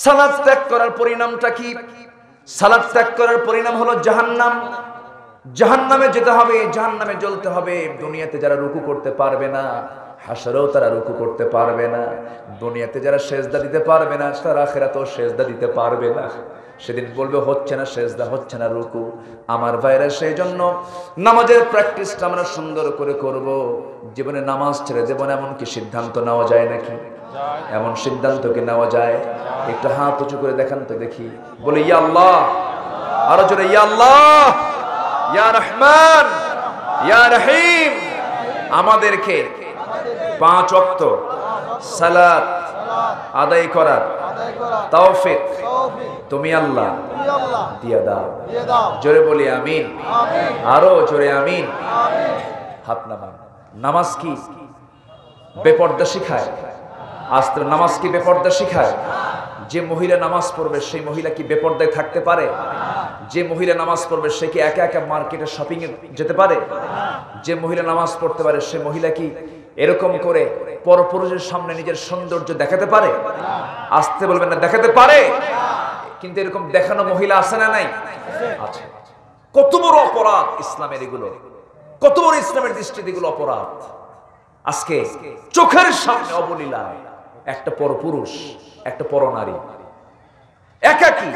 সালাত ত্যাগ করার পরিণামটা কি? সালাত ত্যাগ করার পরিণাম হলো জাহান্নাম। জাহান্নামে যেতে হবে, জাহান্নামে জ্বলতে হবে। দুনিয়াতে যারা রুকু করতে পারবে না, হাশরেও তারা রুকু করতে পারবে না। দুনিয়াতে যারা সেজদা দিতে পারবে না, তারা আখিরাতেও সেজদা দিতে পারবে না। সেদিন বলবে হচ্ছে না সেজদা, হচ্ছে না রুকু। আমার ভাইরা, সেই জন্য নামাজের প্র্যাকটিসটা আমরা সুন্দর করে করব। জীবনে নামাজ ছেড়ে দেব না, এমন কি সিদ্ধান্ত নেওয়া যায় নাকি? এমন সিদ্ধান্ত কি নেওয়া যায়? একটু হাত উঁচু করে দেখান তো দেখি, বলে ইয়া আল্লাহ। আরো জোরে ইয়া আল্লাহ, ইয়া রহমান, ইয়া রহিম। আমাদেরকে 5 ওয়াক্ত সালাত আদায় করার তৌফিক তুমি আল্লাহ দিয়ে দাও। জোরে বলি আমিন। আরো জোরে আমিন। হাত নামান। নামাজ কি বেপর্দা শিখায়? আস্তে নামাজ কি বেপর্দা শিখায়? যে মহিলা নামাজ পড়বে সেই মহিলা কি বেপর্দায় থাকতে পারে? যে মহিলা নামাজ পড়বে সে কি একা একা মার্কেটে শপিং এ যেতে পারে? যে মহিলা নামাজ পড়তে পারে সে মহিলা কি এরকম করে পরপুরুষের সামনে নিজের সৌন্দর্য দেখাতে পারে? আসতে বলবেন না, দেখাতে পারে। কিন্তু এরকম দেখানো মহিলা আছে না নাই? আছে। কত বড় অপরাধ ইসলামের এগুলো, কত বড় ইসলামের দৃষ্টিতে এগুলো অপরাধ। আজকে চোখের সামনে অবলীলায় একটা পরপুরুষ, একটা পরনারী একাকী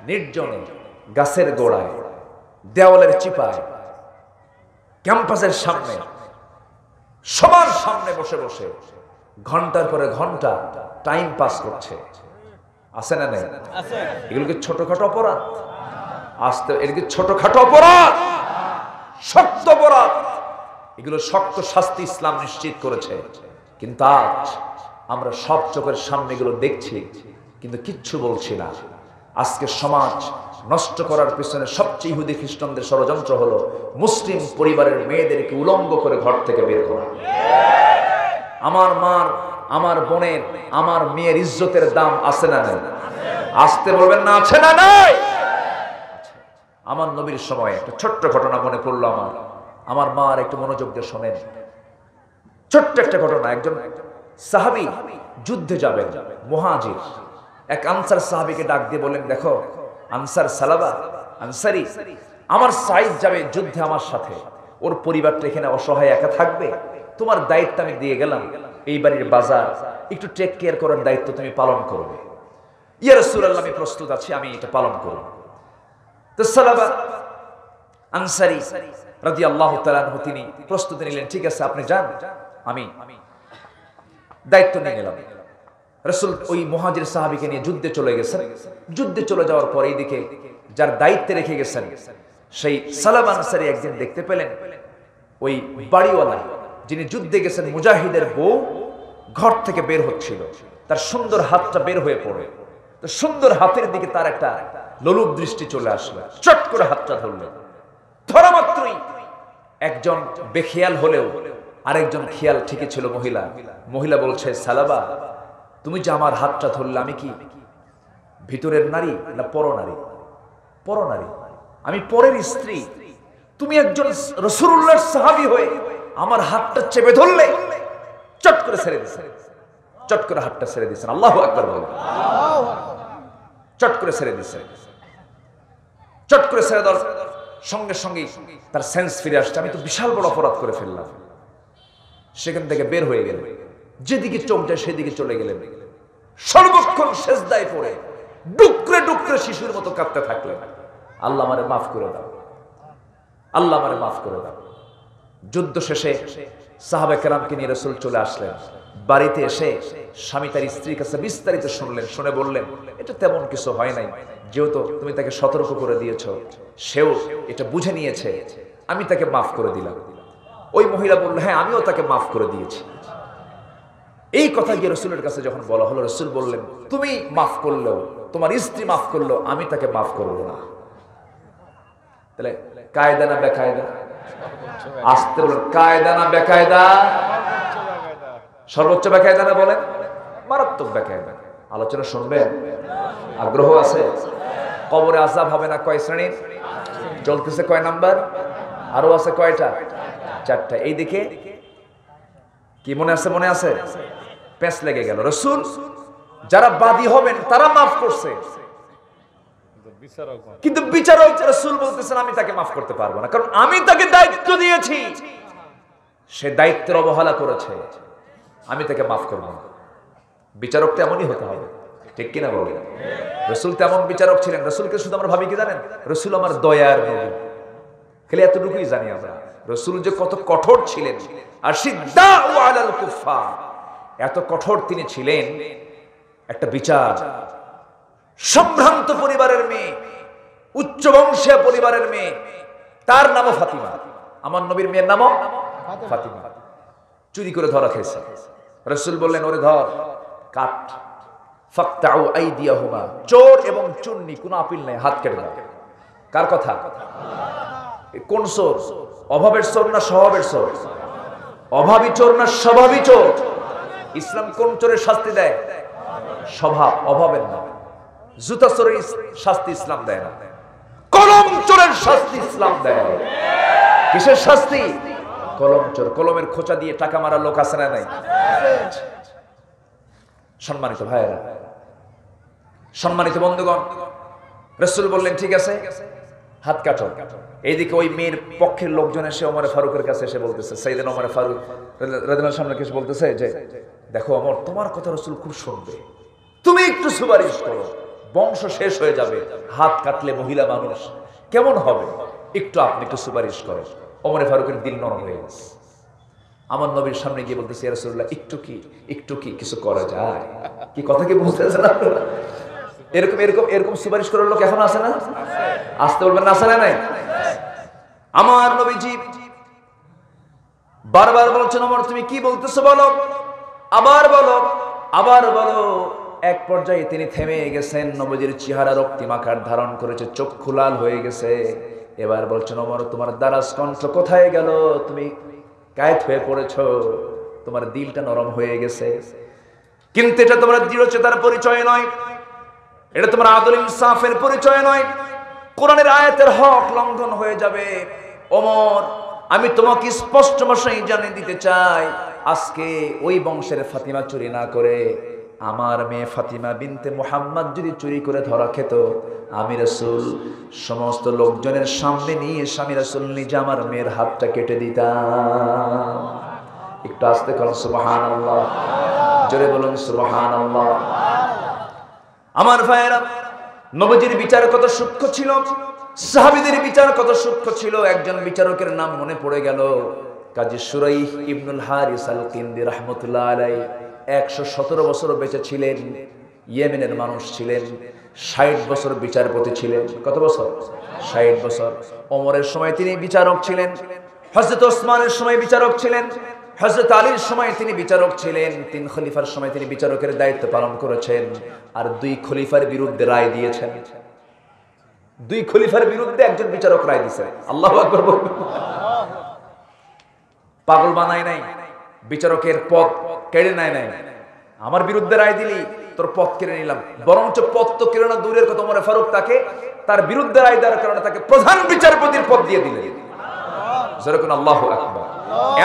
নির্জনে গাছের গোড়ায়, দেওয়ালের চিপায়, ক্যাম্পাসের সামনে, সবার সামনে বসে বসে ঘন্টার পরে ঘন্টা টাইম পাস করছে। আছে না নেই? এগুলো কি ছোটখাটো অপরাধ? আসতে এগুলো কি ছোটখাটো অপরাধ? শক্ত অপরাধ। এগুলো শক্ত শাস্তি ইসলাম নিশ্চিত করেছে। কিন্তু আজ আমরা সব চোখের সামনে এগুলো দেখছি, কিন্তু কিচ্ছু বলছি না। আজকে সমাজ নষ্ট করার পিছনে সবচেয়ে ইহুদি খ্রিস্টানদের ষড়যন্ত্র হলো মুসলিম পরিবারের মেয়েদেরকে উলঙ্গ করে ঘর থেকে বের করা। আমার মার, আমার বোনের, আমার মেয়ের ইজ্জতের দাম আছে না নাই? আসতে বলবেন না, আছে না নাই? আমার নবীর সময় একটা ছোট্ট ঘটনা মনে পড়লো আমার মার, একটু মনোযোগ দিয়ে শোনেন। ছোট্ট একটা ঘটনা। একজন সাহাবী যুদ্ধে যাবেন, মুহাজির, এক আনসার সাহাবীকে ডাক দিয়ে বলেন, দেখো আনসার সালাবা আনসারি, আমার সাইদ যাবে যুদ্ধে আমার সাথে, ওর পরিবারটা এখানে অসহায় একা থাকবে, তোমার দায়িত্ব আমি দিয়ে গেলাম, এই বাড়ির বাজার একটু টেক কেয়ার করার দায়িত্ব তুমি পালন করবে। ইয়া রাসূলুল্লাহ, আমি প্রস্তুত আছি, আমি এটা পালন করব। তো সালাবা আনসারী রাদিয়াল্লাহু তাআলা আনহু তিনি প্রস্তুতি নিলেন, ঠিক আছে আপনি যান, আমি দায়িত্ব নিয়ে গেলাম। রাসূল ওই মুহাজির সাহাবীকে নিয়ে যুদ্ধে চলে গেছেন। যুদ্ধে চলে যাওয়ার পর এইদিকে যার দায়িত্বে রেখে গেছেন সেই সালাবা আনসারী একদিন দেখতে পেলেন ওই বাড়িওয়ালা যিনি যুদ্ধে গেছেন মুজাহিদের বউ ঘর থেকে বের হচ্ছিল, তার সুন্দর হাতটা বের হয়ে পড়ে। তো সুন্দর হাতের দিকে তার একটা লোলুপ দৃষ্টি চলে আসলো, চট করে হাতটা ধরলেন। ধরা মাত্রই একজন বেখেয়াল হলেও আরেকজন খেয়াল ঠিকই ছিল, মহিলা। মহিলা বলছে, সালাবা তুমি যে আমার হাতটা ধরলে, আমি কি ভিতরের নারী না পরনারী? পরনারী, আমি পরের স্ত্রী। তুমি একজন রাসূলুল্লাহর সাহাবী হয়ে আমার হাতটা চেপে ধরলে, চট করে ছেড়ে দিয়েছেন, চট করে হাতটা ছেড়ে দিয়েছেন। আল্লাহু আকবার বলেন। চট করে ছেড়ে দিয়েছেন। চট করে ছেড়ে দেওয়ার সঙ্গে সঙ্গে তার সেন্স ফিরে আসছে, আমি তো বিশাল বড় অপরাধ করে ফেললাম। সেখান থেকে বের হয়ে গেলেন, যেদিকে চোখ যায় সেদিকে চলে গেলেন। সর্বক্ষণ সেজদায় পড়ে ডুকরে ডুকরে শিশুর মতো কাঁদতে থাকলেন, আল্লাহ আমারে মাফ করে দাও, আল্লাহ আমারে মাফ করে দাও। যুদ্ধ শেষে সাহাবা কেরামকে নিয়ে রাসূল চলে আসলেন। বাড়িতে এসে স্বামী তার স্ত্রীর কাছে বিস্তারিত শুনলেন, শুনে বললেন, এটা তেমন কিছু হয় নাই, যেহেতু তুমি তাকে সতর্ক করে দিয়েছো, সেও এটা বুঝে নিয়েছে, আমি তাকে মাফ করে দিলাম। ওই মহিলা বলল, হ্যাঁ আমিও তাকে মাফ করে দিয়েছি। এই কথা গিয়ে রাসূলের কাছে যখন বলা হলো, রাসূল বললেন, তুমি মাফ করলেও, তোমার স্ত্রী মাফ করলো, আমি তাকে মাফ করবো না। তাহলে কায়দা না বেকায়দা? আসতে বলেন, কায়দা না বেকায়দা? সর্বোচ্চ বেকায়দা না বলেন? মারাত্মক বেকায়দা। আলোচনা শুনবেন? আগ্রহ আছে? কবরে আযাব হবে না কয় শ্রেণীর? চলতেছে কয় নাম্বার? আরো আছে কয়টা? 4টা। এই দিকে কি মনে আছে? মনে আছে? পেঁচ লেগে গেল। রাসূল যারা বাদী হবেন তারা মাফ করছে, কিন্তু বিচারক রাসূল বলতেছেন আমি তাকে মাফ করতে পারবো না, কারণ আমি তাকে দায়িত্ব দিয়েছি, সে দায়িত্বের অবহেলা করেছে, আমি তাকে মাফ করব না। বিচারক তো এমনই হতে হবে, ঠিক কিনা বলেন? রাসূল তেমন বিচারক ছিলেন। রাসূলকে শুধু আমরা ভাবি কি জানেন? রাসূল আমার দয়ার নবী, খালি এতটুকুই জানি আমরা। রাসূল যে কত কঠোর ছিলেন, আর সিদ্দাউ আলাল কুফার, এত কঠোর তিনি ছিলেন। একটা বিচার, সম্ভ্রান্ত পরিবারের মেয়ে, উচ্চ বংশীয় পরিবারের মেয়ে, তার নামও ফাতিমা, আমার নবীর মেয়ের নামও ফাতিমা, চুরি করে ধরা খেয়েছে। রাসূল বললেন, ওরে ধর, কাট। ফাকতাউ আইদিয়াহুমা, চোর এবং চুন্নি কোনো আপিল নাই, হাত কেটে দাও। কার কথা? কোন চোর? অভাবের চোর না স্বভাবের চোর? অভাবী চোর না স্বভাবী চোর? ইসলাম কোন চোরের শাস্তি দেয়? স্বভাব, অভাবের না। জুতা চোরের শাস্তি ইসলাম দেয় না, কলম চোরের শাস্তি ইসলাম দেয়। কিসের শাস্তি? কলম চোর। কলমের খোঁচা দিয়ে টাকা মারা লোক আছে না নাই? সম্মানিত ভাইয়েরা, সম্মানিত বন্ধুগণ, রাসূল বললেন, ঠিক আছে হাত কাটো। এইদিকে ওই মেয়ের পক্ষের লোকজন এসে ওমর ফারুকের কাছে এসে বলতেছে, সাইয়েদনা ওমর ফারুক রাদিয়াল্লাহু সামনে এসে বলতেছে যে, দেখো ওমর, তোমার কথা রাসূল খুব শুনবে, তুমি একটু সুপারিশ করো, বংশ শেষ হয়ে যাবে, হাত কাটলে মহিলা মানুষ কেমন হবে, একটু আপনি একটু সুপারিশ করেন। ওমর ফারুকের দিল নরম হয়ে গেছে। আমার নবীর সামনে গিয়ে বলতেছে, ইয়া রাসূলুল্লাহ, একটু কি কিছু করা যায়? কি কথা কি বুঝতেছেন আপনারা? এরকম এরকম এরকম সুপারিশ করার লোক এখন আছে না? আসতে বলবেন না, আছে না নাই? আমার নবীজি বারবার বলছেন, ওমর তুমি কি বলতেছো বলো, আবার বলো, আবার বলো। এক পর্যায়ে তিনি থেমে গেছেন, নবীজির চেহারা রক্তিম আকার ধারণ করেছে, চক্ষু লাল হয়ে গেছে। এবার বলছেন, ওমর তোমার দারাজ কণ্ঠ কোথায় গেল? তুমি কায়েত হয়ে পড়েছো, তোমার দিলটা নরম হয়ে গেছে, কিন্তু এটা তোমার দৃঢ়চেতার পরিচয় নয়, এটা তোমার আদল ইনসাফের পরিচয় নয়, কোরআনের আয়াতের হক লঙ্ঘন হয়ে যাবে। ওমর, আমি তোমাকে স্পষ্ট ভাষায় জানিয়ে দিতে চাই, আজকে ওই বংশের ফাতিমা চুরি না করে আমার মেয়ে ফাতিমা বিনতে মুহাম্মদ যদি চুরি করে ধরা খেত, আমি রাসূল সমস্ত লোকজনের সামনে নিয়ে স্বামী রাসূল নিজে আমার মেয়ের হাতটা কেটে দিতাম। একটু আস্তে করুন সুবহানাল্লাহ, জোরে বলুন সুবহানাল্লাহ। আমার ভাইয়েরা, নবীজির বিচার কত সূক্ষ্ম ছিল, সাহাবীদের বিচার কত সূক্ষ্ম ছিল। একজন বিচারকের নাম মনে পড়ে গেল, কাজী শুরাইহ ইবনুল হারিস আল কিন্দি রাহমাতুল্লাহ আলাইহি। 117 বছর বেঁচে ছিলেন, ইয়েমেনের মানুষ ছিলেন, 60 বছর বিচারপতি ছিলেন। কত বছর? 60 বছর। ওমরের সময় তিনি বিচারক ছিলেন, হযরত ওসমানের সময় বিচারক ছিলেন, হযরত আলীর সময় তিনি বিচারক ছিলেন, 3 খলিফার সময় তিনি বিচারকের দায়িত্ব পালন করেছেন। আর 2 খলিফার বিরুদ্ধে রায় দিয়েছেন। 2 খলিফার বিরুদ্ধে একজন বিচারক রায় দিয়েছেন। আল্লাহু আকবার বলবেন। পাগল বানায় নাই, বিচারকের পদ কেড়ে নেয় নাই। আমার বিরুদ্ধে রায় দিলি, তোর পদ কেড়ে নিলাম। বরঞ্চ পদ তো কেড়ে না দূরের কথা, ওমর ফারুক তাকে তার বিরুদ্ধে রায় দেওয়ার কারণে তাকে প্রধান বিচারপতির পদ দিয়ে দিলেন। যেরকম আল্লাহু আকবার।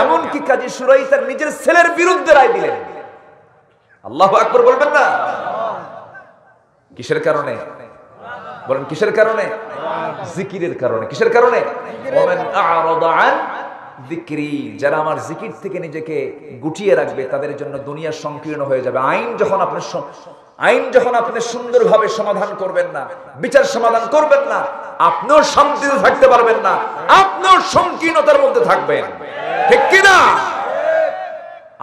এমন কি কাজী শুরাইহ তার নিজের ছেলের বিরুদ্ধে রায় দিলেন। আল্লাহু আকবার বলবেন না? কিসের কারণে বলেন? কিসের কারণে? জিকিরের কারণে। কিসের কারণে? ওমান আ'রাদা আন যিকরি, যারা আমার জিকির থেকে নিজেকে গুটিয়ে রাখবে তাদের জন্য দুনিয়া সংকীর্ণ হয়ে যাবে। আইন যখন আপনি সুন্দরভাবে সমাধান করবেন না, বিচার সমাধান করবেন না, আপনিও শান্তিতে থাকতে পারবেন না, আপনিও সংকীর্ণতার মধ্যে থাকবেন। ঠিক কি না?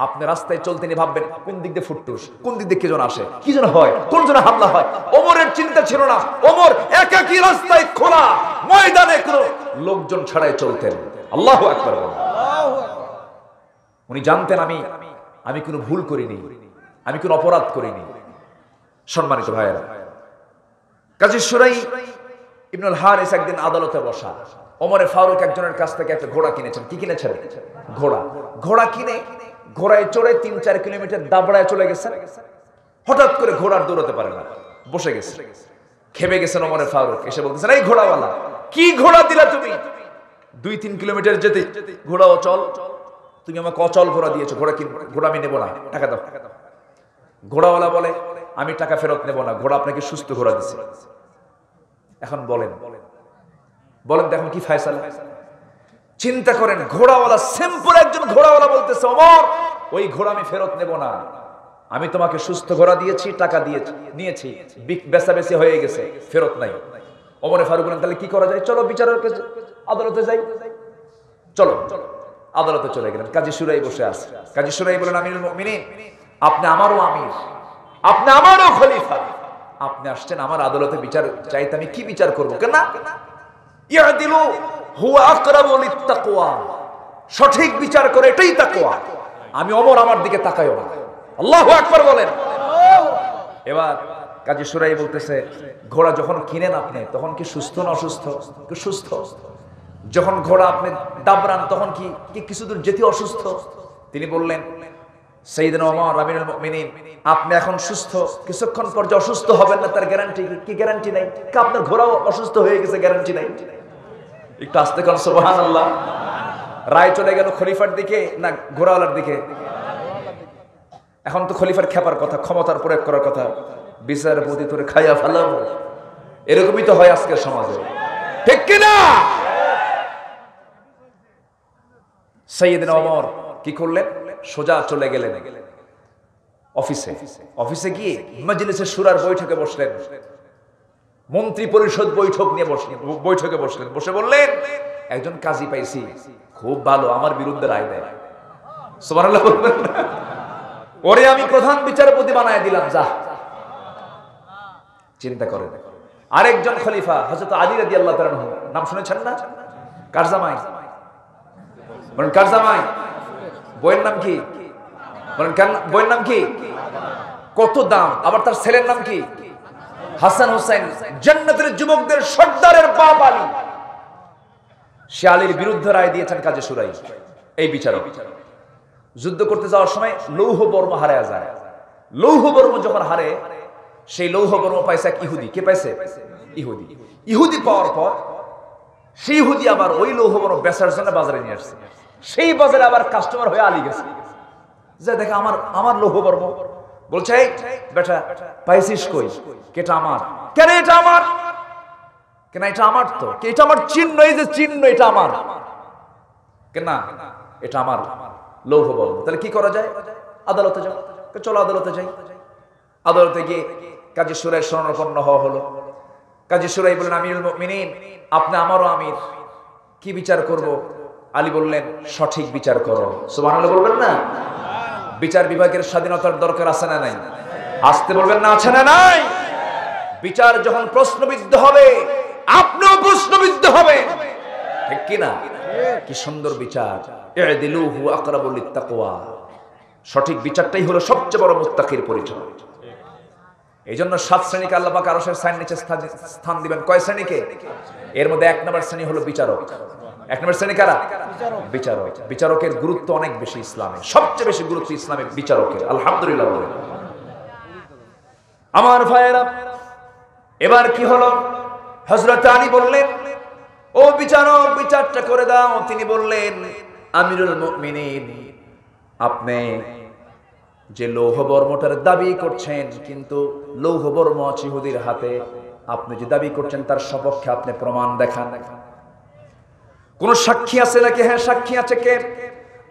আপনি রাস্তায় চলতে নিয়ে ভাববেন কোন দিক দিয়ে ফুটটুস, কোন দিক দিয়ে কি জন আসে, কি জন হয়, কোন জন হামলা হয়। ওমরের চিন্তা ছিল না। ওমর একাকী রাস্তায় খোলা ময়দানে কোনো লোকজন ছাড়াই চলতেন। আল্লাহু আকবার। উনি জানতেন আমি কোনো ভুল করিনি, আমি কোনো অপরাধ করিনি। সম্মানিত ভাইয়েরা, কাজী শুরাইহ ইবনুল হারিস একদিন আদালতে বসা। ওমরে ফারুক একজনের কাছ থেকে একটা ঘোড়া কিনেছেন। কি কিনেছেন? ঘোড়া কিনে ঘোড়ায় চড়ে 3-4 কিলোমিটার দাবড়ায় চলে গেছেন। হঠাৎ করে ঘোড়ার দৌড়াতে পারে না, বসে গেছে। খেপে গেছেন ওমরে ফারুক, এসে বলতেছেন, এই ঘোড়াওয়ালা, কি ঘোড়া দিলা তুমি? 2-3 কিলোমিটার যেতে ঘোড়া অচল, তুমি আমাকে অচল ঘোড়া দিয়েছো। ঘোড়া আমি নেবো না, টাকা দাও। ঘোড়াওয়ালা বলে, আমি টাকা ফেরত নেব না, ঘোড়া আপনাকে সুস্থ ঘোড়া দিছে। এখন বলেন দেখুন কি ফয়সালা। চিন্তা করেন, ঘোড়াওয়ালা, সিম্পল একজন ঘোড়াওয়ালা বলতেছে, ওমর ওই ঘোড়া আমি ফেরত নেব না, আমি তোমাকে সুস্থ ঘোড়া দিয়েছি, টাকা নিয়েছি, বেচাবেচি হয়ে গেছে, ফেরত নাই। ওমরে ফারুক বলেন, তাহলে কি করা যায়? চলো বিচারকের আদালতে যাই। চলো আদালতে চলে গেলেন। কাজী শুরাইহ বসে আছে। কাজী শুরাইহ বলেন, আমিরুল মুমিনিন, আপনি আমারও আমির, আপনি আমারও খলিফা, আপনি আসছেন আমার আদালতে বিচার চাইতে, আমি কি বিচার করবো? কেন? ইয়াদিলু হুয়া আকরাবু লিত্তাকওয়া, সঠিক বিচার করে এটাই তাকওয়া। আমি ওমর আমার দিকে তাকায়ও না। আল্লাহু আকবার বলেন। এবার কাজী শুরাইহ বলতেছে, ঘোড়া যখন কিনেন আপনি তখন কি সুস্থ না অসুস্থ? সুস্থ। যখন ঘোড়া আপনি দাবরান তখন কি কিছু দূর যেতে অসুস্থ? তিনি বললেন, সাইয়েদনা ওমর আমিরুল মুমিনিন, আপনি এখন সুস্থ, কিছুক্ষণ পর যে অসুস্থ হবেন না তার গ্যারান্টি কি? গ্যারান্টি নাই। আপনার ঘোড়াও অসুস্থ হয়ে গেছে, গ্যারান্টি নাই। একটু আস্তে করেন সুবহানাল্লাহ। রায় চলে গেল খলিফার দিকে না ঘোড়াওয়ালার দিকে? এখন তো খলিফার খেপার কথা, ক্ষমতার প্রয়োগ করার কথা। বিচারের প্রতি তোরে খাইয়া ফেলাম, এরকমই তো হয় আজকের সমাজে, ঠিক কিনা? সাইয়েদনা ওমর কি করলেন? সোজা চলে গেলেন অফিসে গিয়ে মজলিসে শুরার বৈঠকে বসলেন। মন্ত্রী পরিষদ বৈঠকে বসলেন। বসে বললেন, একজন কাজী পাইছি, খুব ভালো, আমার বিরুদ্ধে রায় দেয়। সুবহানাল্লাহ বলবেন না? ওরে আমি প্রধান বিচারপতি বানায় দিলাম, যা। চিন্তা করেন, আরেকজন খলিফা হযরত আলী রাদিয়াল্লাহু তাআলা আনহু, নাম শুনেছেন না? কার জামাই? বলেন কার জামাই? বইয়ের নাম কি? বলেন বইয়ের নাম কি? কত দাম! আবার তার ছেলের নাম কি? হাসান হোসেন, জান্নাতের যুবকদের সর্দারের বাপ আলী। সে আলীর বিরুদ্ধে রায় দিয়েছেন কাজী শুরাইহ। এই বিচারক যুদ্ধ করতে যাওয়ার সময় লৌহ বর্ম হারায় যায়। লৌহ বর্ম যখন হারে, সেই লৌহ বর্ম পাইছে এক ইহুদি। কে পাইছে? ইহুদি পাওয়ার পর সেই ইহুদি আবার ওই লৌহ বর্ম বেচার জন্য বাজারে নিয়ে আসছে। সেই বাজারে আবার কাস্টমার হয়ে আলী গেছে, যে দেখে আমার লৌহ বর্ম। বলছে, বেটা পাইছিস কই? কেটা আমার। কেন এটা আমার? কেন এটা আমার তো, এটা আমার চিহ্ন, এই যে চিহ্ন, এটা আমার। কেন? এটা আমার। লৌহ বর্ম। তাহলে কি করা যায়? আদালতে যাও। চলো আদালতে যাই। আদালতে গিয়ে কাজী সুরাই শরণাপন্ন হওয়া হলো। কাজী সুরাই বললেন, আমিরুল মুমিনিন, আপনি আমারও আমির, কি বিচার করব? আলী বললেন, সঠিক বিচার করো। সুবহানাল্লাহ বলবেন না? বিচার বিভাগের স্বাধীনতার দরকার আছে না নাই? আসতে বলবেন না, আছে না নাই? বিচার যখন প্রশ্নবিদ্ধ হবে, আপনিও প্রশ্নবিদ্ধ হবে, ঠিক কি না? কি সুন্দর বিচার! ইদিলুহু আকরাবু লিত্তাকওয়া। সঠিক বিচারটাই হলো সবচেয়ে বড় মুত্তাকির পরিচয়। এই জন্য 7 শ্রেণীকে আল্লাহ পাক আরশের ছায়ার নিচে স্থান দিবেন। কয় শ্রেণীকে? এর মধ্যে 1 নম্বর শ্রেণী হলো বিচারক। 1 নম্বর শ্রেণী কারা? বিচারক। বিচারকের গুরুত্ব অনেক বেশি ইসলামে, সবচেয়ে বেশি গুরুত্ব ইসলামে বিচারকের। আলহামদুলিল্লাহ বলেন। আমার ভাইয়েরা, এবার কি হলো? হযরত আলী বললেন, ও বিচারক, বিচারটা করে দাও। তিনি বললেন, আমিরুল মুমিনিন, আপনি যে লৌহ বর্মটার দাবি করছেন, কিন্তু লৌহ বর্ম আছে ইহুদির হাতে, আপনি যে দাবি করছেন তার সপক্ষে আপনি প্রমাণ দেখান। কোন সাক্ষী আছে নাকি? হ্যাঁ, সাক্ষী আছে। কে?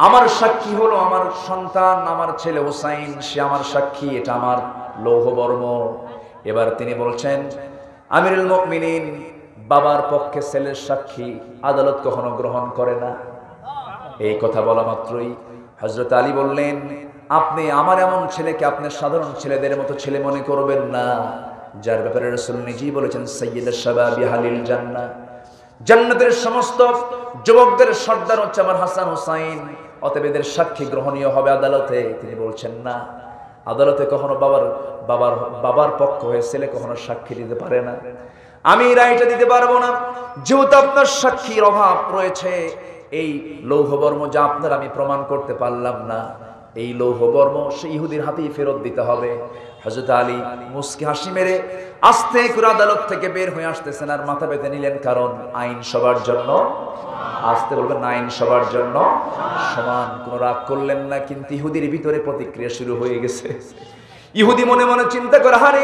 আমার সাক্ষী হলো আমার সন্তান, আমার ছেলে হুসাইন, সে আমার সাক্ষী, এটা আমার লৌহ বর্ম। এবার তিনি বলছেন, আমিরুল মুমিনিন, বাবার পক্ষে ছেলের সাক্ষী আদালত কখনো গ্রহণ করে না। এই কথা বলা মাত্রই হযরত আলী বললেন, আপনি আমার এমন ছেলেকে আপনি সাধারণ ছেলেদের মতো ছেলে মনে করবেন না, যার ব্যাপারে রাসূল নিজেই বলেছেন, সাইয়্যিদুশ শাবাবি আহলিল জান্নাহ, জান্নাতের সমস্ত যুবকদের সর্দার হচ্ছে আমার হাসান হুসাইন, অতএব এদের সাক্ষী গ্রহণীয় হবে আদালতে। তিনি বলছেন, না, আদালতে কখনো বাবার পক্ষ হয়ে ছেলে কখনো সাক্ষী দিতে পারে না। আমি রায়টা দিতে পারবো না, যেহেতু আপনার সাক্ষীর অভাব রয়েছে। এই লৌহবর্ম যা আপনার আমি প্রমাণ করতে পারলাম না, এই লৌহবর্ম সেই ইহুদির হাতেই ফেরত দিতে হবে। হযরত আলী মুস্কি হাসি মেরে আস্তে করে আদালত থেকে বের হয়ে আসতেছেন আর মাথা বেঁধে নিলেন, কারণ আইন সবার জন্য, আসতে বলবেন না, আইন সবার জন্য সমান। কোন রাগ করলেন না, কিন্তু ইহুদির ভিতরে প্রতিক্রিয়া শুরু হয়ে গেছে। ইহুদি মনে মনে চিন্তা করে, হারে,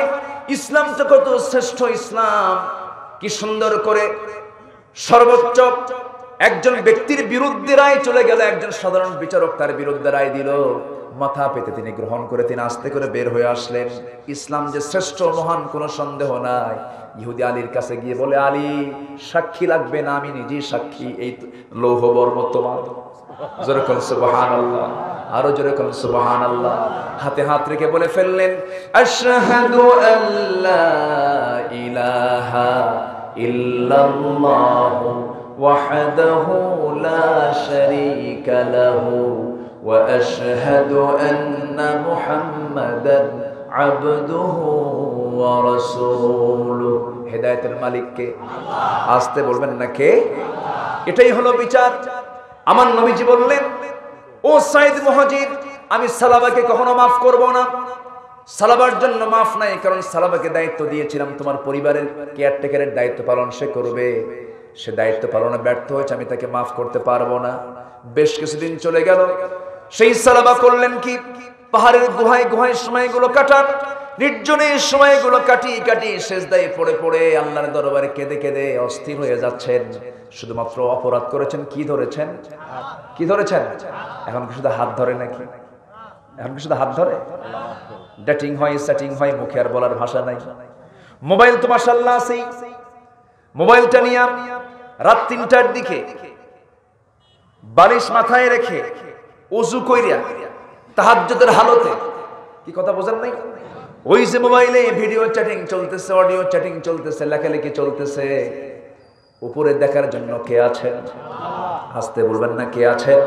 ইসলামটা কত শ্রেষ্ঠ ইসলাম, কি সুন্দর করে সর্বোচ্চ একজন ব্যক্তির বিরুদ্ধে রায় চলে গেল, একজন সাধারণ বিচারক তার বিরুদ্ধে রায় দিল। মাথা পেতে তিনি গ্রহণ করে তিনি আস্তে করে বের হয়ে আসলেন। ইসলাম যে শ্রেষ্ঠ মহান কোনো সন্দেহ নাই। ইহুদি আলীর কাছে গিয়ে বলে, আলী, সাক্ষী লাগবে না, আমি নিজেই সাক্ষী, এই লৌহবর্ম তোমার। জোরে বলেন সুবহানাল্লাহ, আরো জোরে বলেন সুবহানাল্লাহ। হাতে হাত রেখে বলে ফেললেন, আশহাদু আল্লা ইলাহা ইল্লাল্লাহু ওয়াহদাহু লা শারীকা লাহু ওয়া আশহাদু আন্না মুহাম্মাদান আবদুহু ওয়া রাসূলুহু। হেদায়েতের মালিক কে? আসতে বলবেন না, কে? এটাই হলো বিচার। আমার নবীজি বললেন, ও সাইদ মুহাজির, আমি সালাবাকে কখনো মাফ করব না। সালাবার জন্য মাফ নাই, কারণ সালাবাকে দায়িত্ব দিয়েছিলাম তোমার পরিবারের কেয়ারটেকারের দায়িত্ব পালন সে করবে, সে দায়িত্ব পালনে ব্যর্থ হয়েছে, আমি তাকে মাফ করতে পারবো না। বেশ কিছুদিন চলে গেল, সেই সালাবা করলেন কি, পাহাড়ের গুহায় গুহায় সময়গুলো কাটান, নির্জনের সময়গুলো কাটি সেজদায় পড়ে পড়ে আল্লাহর দরবারে কেঁদে কেঁদে অস্থির হয়ে যাচ্ছেন। শুধুমাত্র অপরাধ করেছেন, কি ধরেছেন? কি ধরেছেন? এখন কি শুধু হাত ধরে নাকি? এখন কি শুধু হাত ধরে? ডেটিং হয়, সেটিং হয়, মুখে আর বলার ভাষা নাই। মোবাইল তো মাশাআল্লাহ আছেই। মোবাইলটা নিয়ে রাত 3টার দিকে বালিশ মাথায় রেখে ওযু কইরা তাহাজ্জুদের হালতে, কি কথা বোঝেন নাই? ওই যে মোবাইলে ভিডিও চ্যাটিং চলতেছে, অডিও চ্যাটিং চলতেছে, লেখালেখি চলতেছে, উপরে দেখার জন্য কে আছেন? হাসতে বলবেন না, কে আছেন?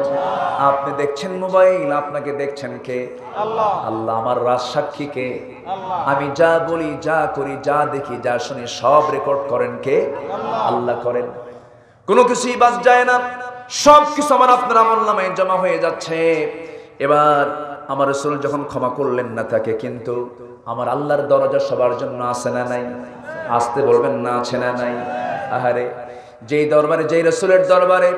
আপনি দেখছেন মোবাইল, আপনাকে দেখছেন কে? আল্লাহ। আল্লাহ আমার রাজ সাক্ষী কে? আমি যা বলি, যা করি, যা দেখি, যা শুনি সব রেকর্ড করেন কে? আল্লাহ করেন। কোনো কিছুই বাদ যায় না, সব কিছু আমার আপনার আমলনামায় জমা হয়ে যাচ্ছে। এবার আমার রাসূল যখন ক্ষমা করলেন না তাকে, কিন্তু আমার আল্লাহর দরজা সবার জন্য আছে না নাই? আসতে বলবেন না, আছে না নাই? আহারে, যেই দরবারে, যেই রাসূলের দরবারে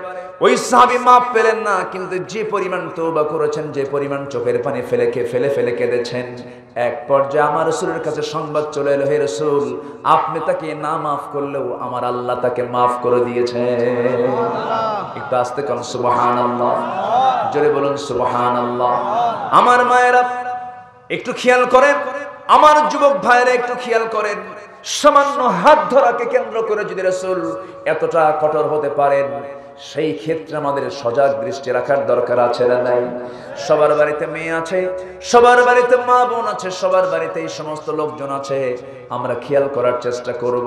ওই সাহাবী মাপ পেলেন না, কিন্তু যে পরিমাণ তওবা করেছেন, যে পরিমাণ চোখের পানি ফেলে কেঁদেছেন, এক পর্যায়ে আমার রাসূলের কাছে সংবাদ চলে এলো, হে রাসূল, আপনি তাকে না মাফ করলেও আমার আল্লাহ তাকে মাফ করে দিয়েছেন। একটু আস্তে কোন সুবহানাল্লাহ। জোরে বলুন সুবহানাল্লাহ। আমার মায়েরা একটু খেয়াল করেন, আমার যুবক ভাইরা একটু খেয়াল করেন, সামান্য হাত ধরাকে কেন্দ্র করে যদি রাসূল এতটা কঠোর হতে পারেন, সেই ক্ষেত্রে আমাদের সজাগ দৃষ্টি রাখার দরকার আছে না নাই? সবার বাড়িতে মেয়ে আছে, সবার বাড়িতে মা বোন আছে, সবার বাড়িতে এই সমস্ত লোকজন আছে, আমরা খেয়াল করার চেষ্টা করব।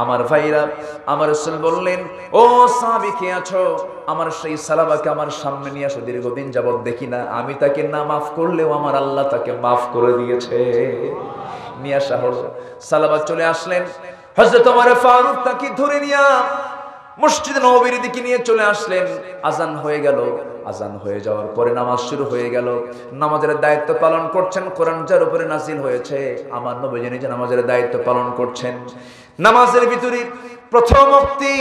আমার ভাইরা, আমার রাসূল বললেন, ও সাহাবী কে আছো, আমার সেই সালাবাকে আমার সামনে নিয়ে আসো, দীর্ঘদিন যাবত দেখি না, আমি তাকে না মাফ করলেও আমার আল্লাহ তাকে মাফ করে দিয়েছে। নিয়ে আসা হলো, সালাবা চলে আসলেন, হযরত ওমর ফারুক তাকে ধরে নিয়ে মসজিদ নববীর দিকে নিয়ে চলে আসলেন। আজান হয়ে গেল, আজান হয়ে যাওয়ার পরে নামাজ শুরু হয়ে গেল। নামাজের দায়িত্ব পালন করছেন, কোরআন যার উপরে নাযিল হয়েছে, আমার নবী নিজে নামাজের দায়িত্ব পালন করছেন। নামাজের ভিতরে প্রথম ওয়াক্তে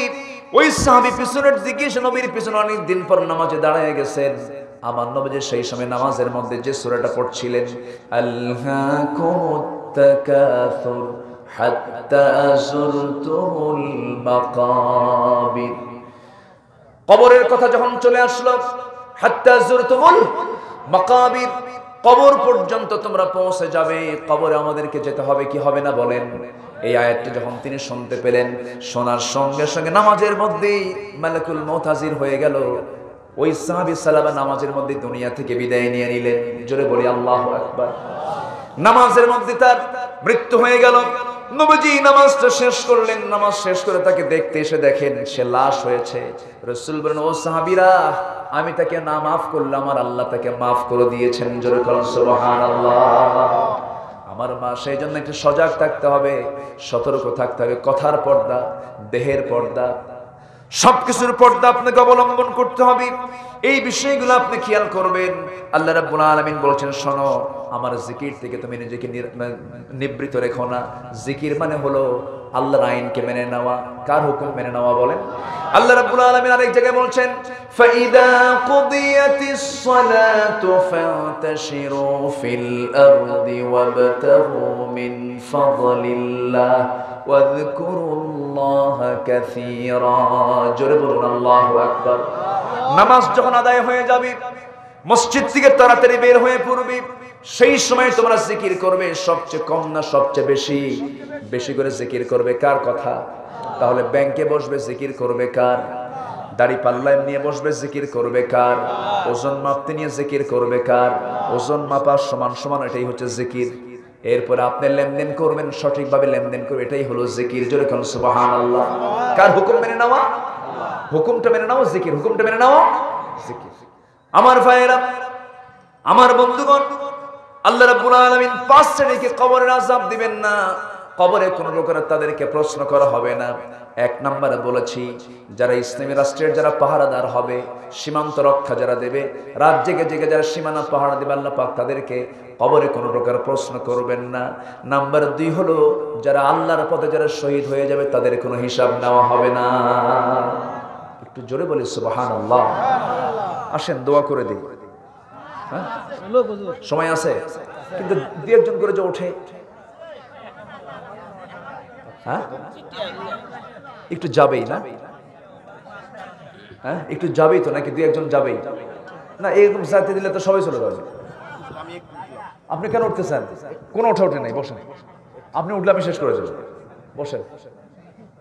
ওই সাহাবী পিছনের দিকে নবীর পিছনে অনেক দিন পর নামাজে দাঁড়ায় গেছেন। আমার নবী সেই সময় নামাজের মধ্যে যে সূরাটা পড়ছিলেন, আলহাকুমুত তাকাসুর হাত্তা যুরতুমুল মাকাবির, কবরের কথা যখন চলে আসলো, হাত্তা যুরতুমুল মাকাবির, কবর পর্যন্ত তোমরা পৌঁছে যাবে, কবরে আমাদেরকে যেতে হবে কি হবে না বলেন? এই আয়াতটি যখন তিনি শুনতে পেলেন, শোনার সঙ্গে সঙ্গে নামাজের মধ্যেই মালাকুল মউত হাজির হয়ে গেল। ওই সাহাবী সালাবা নামাজের মধ্যে দুনিয়া থেকে বিদায় নিয়ে নিলেন। জোরে বলি আল্লাহু আকবার। নামাজের মধ্যে তার মৃত্যু হয়ে গেল। নবীজি নামাজটা শেষ করলেন, নামাজ শেষ করে তাকে দেখতে এসে দেখেন সে লাশ হয়েছে। রাসূল বলেন, ও সাহাবীরা, আমি তাকে না মাফ করলাম, আমার আল্লাহ তাকে মাফ করে দিয়েছেন। জোরে বলুন সুবহানাল্লাহ। আমার মা, সেই জন্য একটু সজাগ থাকতে হবে, সতর্ক থাকতে হবে। কথার পর্দা, দেহের পর্দা, সবকিছুর পর্দা আপনাকে অবলম্বন করতে হবে। এই বিষয়গুলো আপনি খেয়াল করবেন। আল্লাহ রাব্বুল আলামিন বলেছেন, শোনো, আমার জিকির থেকে তুমি নিজেকে নিবৃত রেখো না। জিকির মানে হলো আল্লাহর আইনকে মেনে নেওয়া। কার হুকুম মেনে নেওয়া বলেন? আল্লাহ রাব্বুল আলামিন আরেক জায়গায় বলছেন, ফাইদা কুদিয়াতিস সালাতু ফান্তাশিরু ফিল আরদি ওয়াবতাগু মিন ফাদলিল্লাহ ওয়াযকুরুল্লাহা কাসীরা। জোরে বলুন আল্লাহু আকবার। নামাজ যখন আদায় হয়ে যাবে, মসজিদ থেকে তাড়াতাড়ি বের হয়ে পড়বে, সেই সময় তোমরা জিকির করবে। সবচেয়ে কম না সবচেয়ে বেশি? বেশি করে জিকির করবে। কার কথা? তাহলে ব্যাংকে বসবে, জিকির করবে কার? দাড়ি পাল্লায় নিয়ে বসবে, জিকির করবে কার? ওজন মাপতে নিয়ে জিকির করবে কার? ওজন মাপা সমান সমান, এটাই হচ্ছে জিকির। এরপর আপনি লেনদেন করবেন, সঠিকভাবে লেনদেন করবে, এটাই হলো জিকির। জোরে বলুন সুবহানাল্লাহ। কার হুকুম মেনে নেওয়া? হুকুমটা মেনে নাও, জিকির। হুকুমটা মেনে নাও, জিকির। আমার ভাইয়েরা, আমার বন্ধুগণ, আল্লাহ রাব্বুল আলামিন 5 শ্রেণীকে কবরের আযাব দিবেন না। কবরে কোন প্রকার তাদেরকে প্রশ্ন করা হবে না। 1 নম্বরে বলেছি, যারা ইসলামী রাষ্ট্রের যারা পাহারাদার হবে, সীমান্ত রক্ষা যারা দেবে, রাত জেগে জেগে যারা সীমানা পাহারা দেবে, আল্লাহ পাক তাদেরকে কবরে কোনো প্রকার প্রশ্ন করবেন না। নাম্বার 2 হলো, যারা আল্লাহর পথে যারা শহীদ হয়ে যাবে, তাদের কোনো হিসাব নেওয়া হবে না। একটু জোরে বলি সুবহানাল্লাহ। আসেন দোয়া করে দিই। হ্যাঁ, সময় আছে, কিন্তু 2-1 করে যে ওঠে, হ্যাঁ একটু যাবেই না? হ্যাঁ একটু যাবেই তো, নাকি 2-1 যাবেই না? এরকম সাথে দিলে তো সবাই চলে যাবে। আপনি কেন উঠতেছেন? কোনো ওঠে নাই, বসেন। আপনি উঠলে আমি শেষ করে যাবো, বসেন।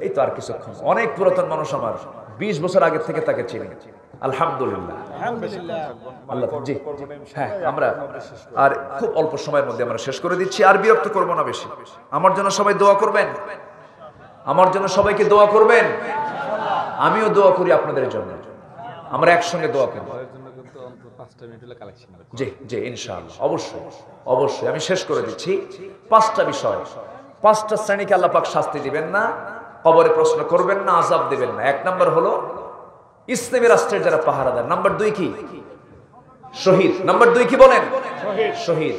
এই তো আর কিছুক্ষণ। অনেক পুরাতন মানুষ, আমার 20 বছর আগে থেকে তাকে চিনি। আলহামদুলিল্লাহ, আল্লাহ জি, হ্যাঁ, আমরা আর খুব অল্প সময়ের মধ্যে আমরা শেষ করে দিচ্ছি। আর বিরক্ত করব না বেশি। আমার জন্য সবাই দোয়া করবেন, আমার জন্য সবাইকে দোয়া করবেন। আমিও দোয়া করি আপনাদের জন্য। আমরা একসঙ্গে দোয়া করব। জি জি, ইনশাআল্লাহ, অবশ্যই অবশ্যই। আমি শেষ করে দিচ্ছি। 5টা বিষয়, 5টা শ্রেণীকে আল্লাহ পাক শাস্তি দিবেন না, কবরে প্রশ্ন করবেন না, আযাব দিবেন না। 1 নম্বর হলো ইসলামী রাষ্ট্রের যারা পাহারাদার। নাম্বার 2 কি? শহীদ। নাম্বার 2 কি বলেন? শহীদ।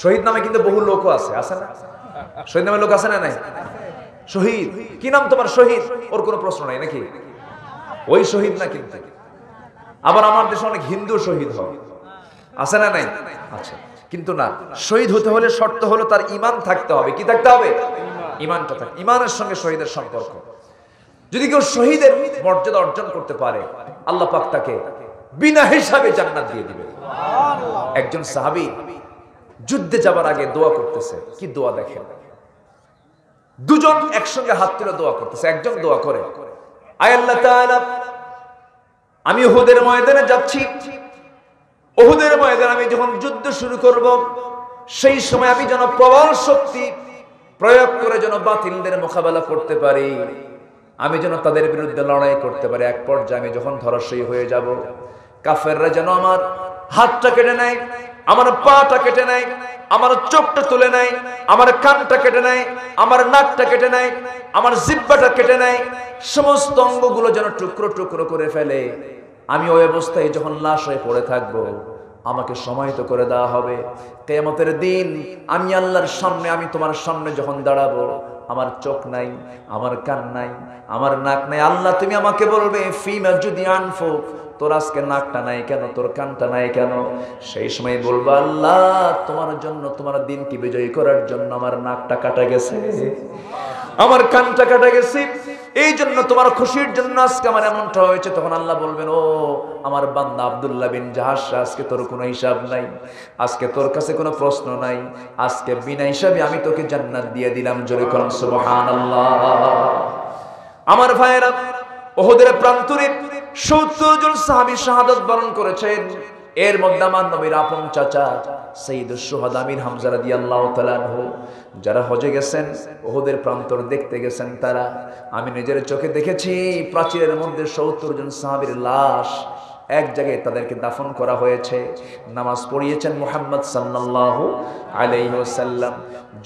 শহীদ নামে কিন্তু বহু লোকও আছে, আছে না? শহীদ নামে লোক আছে না নাই? শহীদ। কি নাম তোমার? শহীদ। ওর কোনো প্রশ্ন নাই নাকি? ওই শহীদ না কিন্তু। আবার আমার দেশে অনেক হিন্দু শহীদ হয়, আছে না নাই? আচ্ছা, কিন্তু না, শহীদ হতে হলে শর্ত হলো তার ঈমান থাকতে হবে। কি থাকতে হবে? ঈমানটা থাকতে। ঈমানের সঙ্গে শহীদের সম্পর্ক। যদি কেউ শহীদের মর্যাদা অর্জন করতে পারে, আল্লাহ পাক তাকে বিনা হিসাবে জান্নাত দিয়ে দিবেন। একজন সাহাবী যুদ্ধে যাবার আগে দোয়া করতেছে, কি দোয়া দেখেন, দুজন একসঙ্গে হাত তুলে দোয়া করতেছে। একজন দোয়া করে, আয় আল্লাহ তাআলা, আমি উহুদের ময়দানে যাচ্ছি, উহুদের ময়দানে আমি যখন যুদ্ধ শুরু করব, সেই সময় আমি যেন প্রবল শক্তি প্রয়োগ করে যেন বাতিলদের মোকাবেলা করতে পারি, আমি যেন তাদের বিরুদ্ধে লড়াই করতে পারি। এক পর্যায়ে আমি যখন ধরাশয়ী হয়ে যাব, কাফেররা যেন আমার হাতটা কেটে নেয়, আমার পাটা কেটে নেয়, আমার চোখটা তুলে নেয়, আমার কানটা কেটে নেয়, আমার নাকটা কেটে নেয়, আমার জিহ্বাটা কেটে নেয়, সমস্ত অঙ্গগুলো যেন টুকরো টুকরো করে ফেলে। আমি ওই অবস্থায় যখন লাশ হয়ে পড়ে থাকবো, আমাকে সমাহিত করে দেওয়া হবে। কিয়ামতের দিন আমি আল্লাহর সামনে, আমি তোমার সামনে যখন দাঁড়াবো, আমার চোখ নাই, আমার কান নাই, আমার নাক নাই। আল্লাহ তুমি আমাকে বলবে, ফিমা যদি আনফুক, তোর আজকে নাকটা নাই কেন, তোর কানটা নাই কেন? সেই সময় বলবো, আল্লাহ তোমার জন্য, তোমার দিনকে বিজয়ী করার জন্য আমার নাকটা কাটা গেছে, আমার কানটা কাটা গেছে, এই জন্য তোমার খুশির জন্য আজকে আমার এমনটা হয়েছে। তখন আল্লাহ বলবেন, ও আমার বান্দা আব্দুল্লাহ বিন জাহাশ, আজকে তোর কোনো হিসাব নাই, আজকে তোর কাছে কোনো প্রশ্ন নাই, আজকে বিনা হিসাবে আমি তোকে জান্নাত দিয়ে দিলাম। জোরে করুন সুবহানাল্লাহ। আমার ভাইয়েরা, উহুদের প্রান্তরে 70 জন সাহাবী শাহাদাত বরণ করেছেন। এর মধ্যে আমার নবীর আপন চাচা সাইয়্যিদুশ শুহাদা আমির হামজা রাদিয়াল্লাহু তাআলা আনহু, যারা হজে গেছেন, উহুদের প্রান্তর দেখতে গেছেন, তারা, আমি নিজের চোখে দেখেছি প্রাচীরের মধ্যে 70 জন সাহাবীর লাশ এক জায়গায় তাদেরকে দাফন করা হয়েছে। নামাজ পড়িয়েছেন মুহাম্মদ সাল্লাল্লাহু আলাইহি ওয়াসাল্লাম।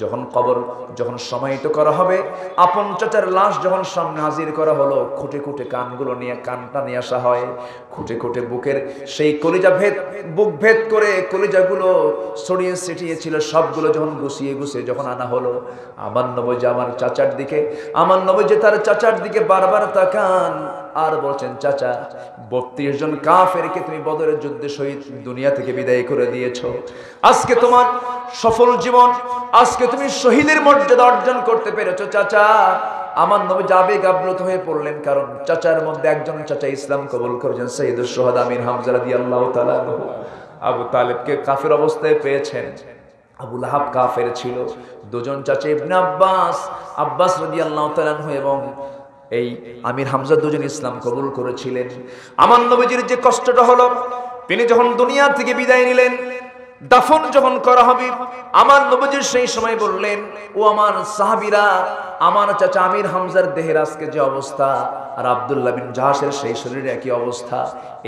যখন কবর যখন সমাহিত করা হবে, আপন চাচার লাশ যখন সামনে হাজির করা হলো, খুঁটে খুঁটে কানগুলো নিয়ে, কানটা নিয়ে আসা হয়, খুঁটে খুঁটে বুকের সেই কলিজা ভেদ, বুক ভেদ করে কলিজাগুলো ছড়িয়ে ছিটিয়ে ছিল, সবগুলো যখন গুছিয়ে গুছিয়ে যখন আনা হলো, আমার নবী আমার চাচার দিকে, আমার নবী তার চাচার দিকে বারবার তাকান আর বলছেন, চাচা 32 জন কাফেরকে তুমি বদরের যুদ্ধে শহীদ দুনিয়া থেকে বিদায় করে দিয়েছো, আজকে তোমার সফল জীবন, আজকে তুমি শহীদের মর্যাদা অর্জন করতে পেরেছো চাচা। আমার নবী আবেগ আপ্লুত হয়ে পড়লেন, কারণ চাচার মধ্যে একজন চাচা ইসলাম কবুল করেছেন, সাইয়্যিদুশ শুহাদা আমির হামজা রাদিয়াল্লাহু তাআলা আনহু। আবু তালেবকে কাফের অবস্থায় পেয়েছেন, আবু লাহাব কাফের ছিল। দুজন চাচা ইবনে আব্বাস রাদিয়াল্লাহু তাআলা আনহু এবং এই আমির হামজা দুজন ইসলাম কবুল করেছিলেন। আমার নবীজির যে কষ্টটা হলো, তিনি যখন দুনিয়া থেকে বিদায় নিলেন, দাফন যখন করা হবে, আমার নবীজি সেই সময় বললেন, ও আমার সাহাবীরা, আমার চাচা আমির হামজার দেহের আজকে যে অবস্থা, আর আব্দুল্লাহ বিন জাহাশের সেই শরীরের একই অবস্থা,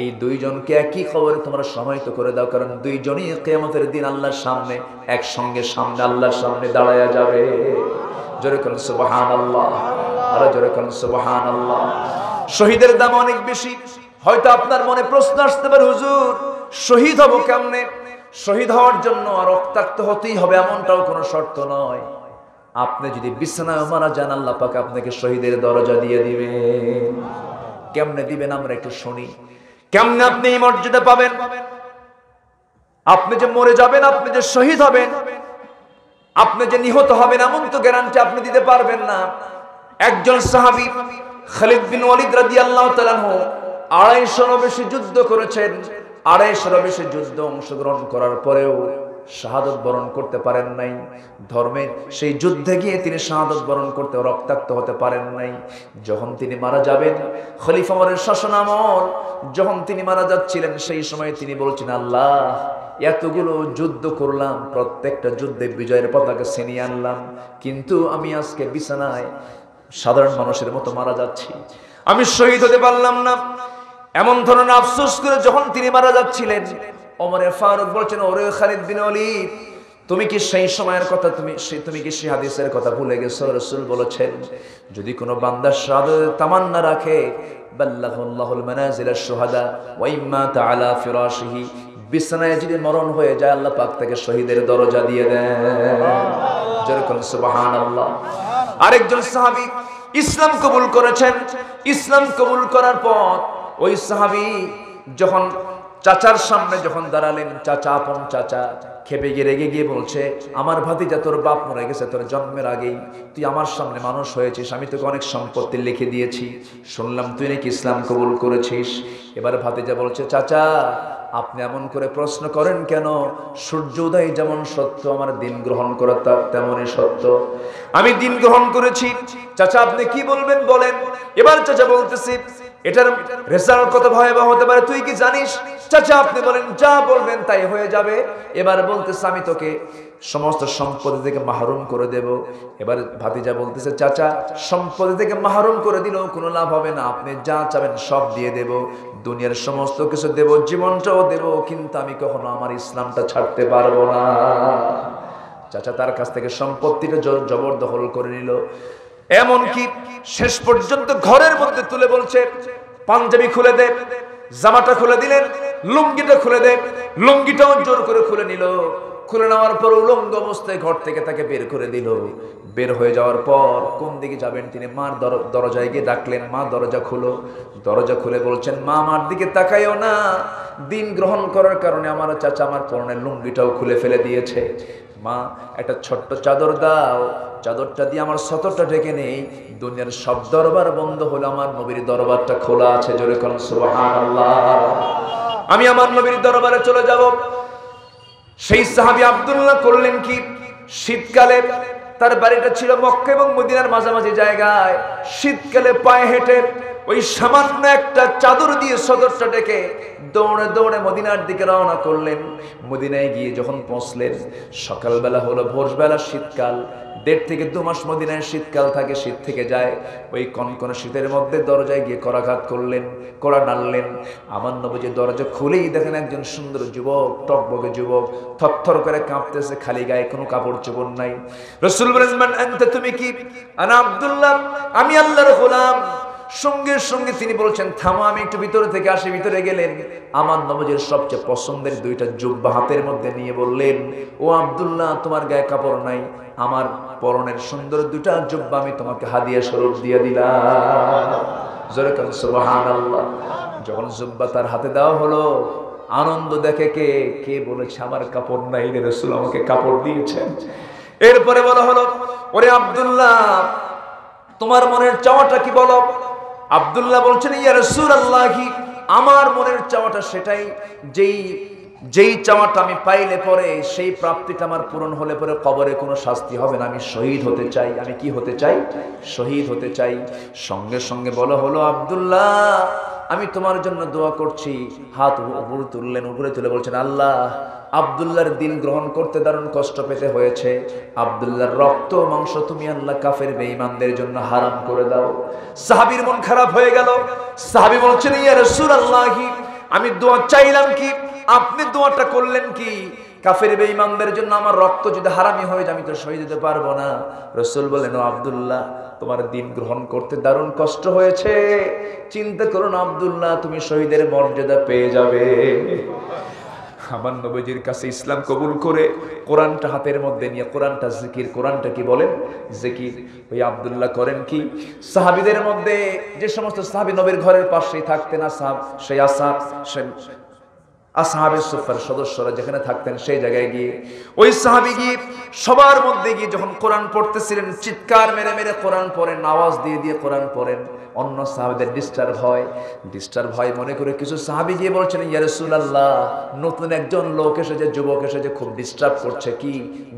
এই দুইজনকে একই খবরে তোমরা সমাহিত করে দাও, কারণ দুইজনই কিয়ামতের দিন আল্লাহর সামনে একসঙ্গে সামনে আল্লাহর সামনে দাঁড়ায়া যাবে। জোরে করুন সুবহানাল্লাহ, আরো জোরে করুন সুবহানাল্লাহ। শহীদের দাম অনেক বেশি। হয়তো আপনার মনে প্রশ্ন আসতে পারে, হুজুর শহীদ হব কেমনে? শহীদ হওয়ার জন্য আর রক্তাক্ত হতেই হবে এমনটাও কোনো শর্ত নয়। আপনি যদি বিছানায় মারা যান, আল্লাহ পাক আপনাকে শহীদের দরজা দিয়ে দিবেন। কেমনে দিবেন আমরা একটু শুনি। কেমনে আপনি এই মর্যাদা পাবেন? আপনি যে মরে যাবেন, আপনি যে শহীদ হবেন, আপনি যে নিহত হবেন, এমন তো গ্যারান্টি আপনি দিতে পারবেন না। একজন সাহাবী খালিদ বিন ওয়ালিদ রাদিয়াল্লাহু তাআলা আনহু 250 বেশি যুদ্ধ করেছেন। 250 বেশি যুদ্ধ অংশগ্রহণ করার পরেও শাহাদাত বরণ করতে পারেন নাই। ধর্মের সেই যুদ্ধে গিয়ে তিনি শাহাদাত বরণ করতে, রক্তাক্ত হতে পারেন নাই। যখন তিনি মারা যাবেন, খলিফা ওমরের শাসনামল যখন তিনি মারা যাচ্ছিলেন, সেই সময় তিনি বলছেন, আল্লাহ এতগুলো যুদ্ধ করলাম, প্রত্যেকটা যুদ্ধে বিজয়ের পতাকা ছিনিয়ে আনলাম, কিন্তু আমি আজকে বিছানায় সাধারণ মানুষের মতো মারা যাচ্ছি, আমি শহীদ হতে পারলাম না। এমন ধরনের আফসোস করে যখন তিনি মারা যাচ্ছিলেন, ওমরে ফারুক বলছেন, ওরে খালিদ বিন ওয়ালিদ, তুমি কি সেই সময়ের কথা, তুমি কি সেই হাদিসের কথা ভুলে গেছো? রাসূল বলেছেন, যদি কোনো বান্দা শাহাদাতের তামান্না রাখে, বাল্লাহুল্লাহুল মানাজিলাশ শুহাদা ওয়া ইম্মা তাআলা ফিরাশিহি, বিছানায় যদি মরণ হয়ে যায়, আল্লাহ পাক তাকে শহীদের দরজা দিয়ে দেন। যেরকম সুবহানাল্লাহ। আরেকজন সাহাবী ইসলাম কবুল করেছেন। ইসলাম কবুল করার পর ওই সাহাবী যখন চাচার সামনে যখন দাঁড়ালেন, চাচা আপন চাচা খেপে গিয়ে রেগে গিয়ে বলছে, আমার ভাতিজা তোর বাপ মরে গেছে তোর জন্মের আগেই, তুই আমার সামনে মানুষ হয়েছিস, আমি তোকে অনেক সম্পত্তি লিখে দিয়েছি, শুনলাম তুই নাকি ইসলাম কবুল করেছিস। এবার ভাতিজা বলছে, চাচা আপনি এমন করে প্রশ্ন করেন কেন? সূর্য উদয় যেমন সত্য, আমার দিন গ্রহণ করা তেমনই সত্য, আমি দিন গ্রহণ করেছি। চাচা আপনি কি বলবেন বলেন। এবার চাচা বলতেছি, এটার রেজাল্ট কত ভয়াবহ হতে পারে তুই কি জানিস? চাচা আপনি বলেন, যা বলবেন তাই হয়ে যাবে। এবার বলতেছে, আমি তোকে সমস্ত সম্পত্তি থেকে মাহরুম করে দেব। এবার ভাতিজা বলতেছে, চাচা সম্পত্তি থেকে মাহরুম করে দিলেও কোনো লাভ হবে না, আপনি যা চাবেন সব দিয়ে দেব, দুনিয়ার সমস্ত কিছু দেব, জীবনটাও দেব, কিন্তু আমি কখনো আমার ইসলামটা ছাড়তে পারবো না। চাচা তার কাছ থেকে সম্পত্তিটা জবরদখল করে নিল। এমনকি শেষ পর্যন্ত ঘরের মধ্যে তুলে বলছে, পাঞ্জাবি খুলে দে, জামাটা খুলে দিলেন, লুঙ্গিটা খুলে দে, লুঙ্গিটাও জোর করে খুলে নিল। খুলে নেওয়ার পর উলঙ্গ অবস্থায় ঘর থেকে তাকে বের করে দিল। বের হয়ে যাওয়ার পর কোন দিকে যাবেন তিনি মার দরজায় গিয়ে ডাকলেন, মা দরজা খুলো। দরজা খুলে বলছেন, মা আমার দিকে তাকাইও না, দিন গ্রহণ করার কারণে আমার চাচা আমার পরনের লুঙ্গিটাও খুলে ফেলে দিয়েছে, মা একটা ছোট্ট চাদর দাও, চাদরটা দিয়ে আমার সতরটা ঢেকে নেই, দুনিয়ার সব দরবার বন্ধ হলো, আমার নবীর দরবারটা খোলা আছে, জোরে কোন সুবহানাল্লাহ। আমি আমার নবীর দরবারে চলে যাব। সেই সাহাবী আব্দুল্লাহ করলেন কি, শীতকালে তার বাড়িটা ছিল মক্কা এবং মদিনার মাঝামাঝি জায়গায়, শীতকালে পায়ে হেঁটে ওই সামান্য একটা চাদর দিয়ে সদরটা ডেকে দৌড়ে দৌড়ে মদিনার দিকে রওনা করলেন। মদিনায় গিয়ে যখন পৌঁছলেন, সকালবেলা হলো, ভোরবেলা, শীতকাল, 1.5 থেকে 2 মাস মদিনায় শীতকাল থাকে, শীত থেকে যায়। ওই কনকনে শীতের মধ্যে দরজায় গিয়ে করাঘাত করলেন, কড়া নাড়লেন। আমার নবীজি দরজা খুলেই দেখেন একজন সুন্দর যুবক, টকবকে যুবক, থরথর করে কাঁপতেছে, খালি গায়ে, কোনো কাপড় চোপড় নাই। রাসূল বলেন, মান আনতা, তুমি কি? আনা আব্দুল্লাহ, আমি আল্লাহর গোলাম। সঙ্গে সঙ্গে তিনি বলছেন, থামো, আমি একটু ভিতরে থেকে আসি। ভিতরে গেলেন, আমার নবীজির সবচেয়ে পছন্দের 2টা জুব্বা হাতের মধ্যে নিয়ে বললেন, ও আব্দুল্লাহ, তোমার গায়ে কাপড় নাই, আমার পরনের সুন্দর 2টা জুব্বা আমি তোমাকে হাদিয়া স্বরূপ দিয়ে দিলাম, জোরে কোন সুবহানাল্লাহ। যখন জুব্বা তার হাতে দেওয়া হলো, আনন্দ দেখে কে কে বলেছে আমার কাপড় নাই, রাসূল আমাকে কাপড় দিয়েছেন। এরপরে বলা হলো, ওরে আব্দুল্লাহ, তোমার মনের চাওয়াটা কি বলো? আব্দুল্লাহ বলছেন, ইয়া রাসূলুল্লাহ, আমার মনের চাওয়াটা সেটাই, যেই চাওয়াটা আমি পাইলে পরে, সেই প্রাপ্তিটা আমার পূরণ হলে পরে কবরে কোনো শাস্তি হবে না, আমি শহীদ হতে চাই। আমি কি হতে চাই? শহীদ হতে চাই। সঙ্গে সঙ্গে বলা হলো, আব্দুল্লাহ, আমি তোমার জন্য দোয়া করছি। হাত উপরে তুললেন, উপরে তুলে বলছেন, আল্লাহ, আব্দুল্লাহর দিন গ্রহণ করতে দারুণ কষ্ট পেতে হয়েছে, আব্দুল্লাহর রক্ত মাংস তুমি আল্লাহ কাফের বেঈমানদের জন্য হারাম করে দাও। সাহাবীর মন খারাপ হয়ে গেল। সাহাবী বলছেন, ইয়া রাসূলুল্লাহ, আমি দোয়া চাইলাম কি, আপনি দোয়াটা করলেন কি? কাফের বেঈমানদের জন্য আমার রক্ত যদি হারামি হয়ে যায়, আমি তো শহীদ হতে পারবো না। রাসূল বলেন, ও আব্দুল্লাহ, তোমার দিন গ্রহণ করতে দারুণ কষ্ট হয়েছে, চিন্তা করো না আব্দুল্লাহ, তুমি শহীদের মর্যাদা পেয়ে যাবে। আমার নবীজির কাছে ইসলাম কবুল করে কোরআনটা হাতের মধ্যে নিয়ে, কোরআনটা জিকির, কোরআনটা কি বলেন? জিকির। ওই আব্দুল্লাহ করেন কি, সাহাবীদের মধ্যে যে সমস্ত সাহাবী নবীর ঘরের পাশেই থাকতেন, আসহাবের সুফার সদস্যরা যেখানে থাকতেন, সেই জায়গায় গিয়ে ওই সাহাবী গিয়ে সবার মধ্যে গিয়ে যখন কোরআন পড়তেছিলেন, চিৎকার মেরে মেরে কোরআন পড়েন, আওয়াজ দিয়ে দিয়ে কোরআন পড়েন। অন্য সাহাবীদের ডিস্টার্ব হয় মনে করে কিছু সাহাবী গিয়ে বলছেন, ইয়া রাসূলুল্লাহ, নতুন একজন লোক এসেছে, যুবক এসেছে, খুব ডিস্টার্ব করছে, কি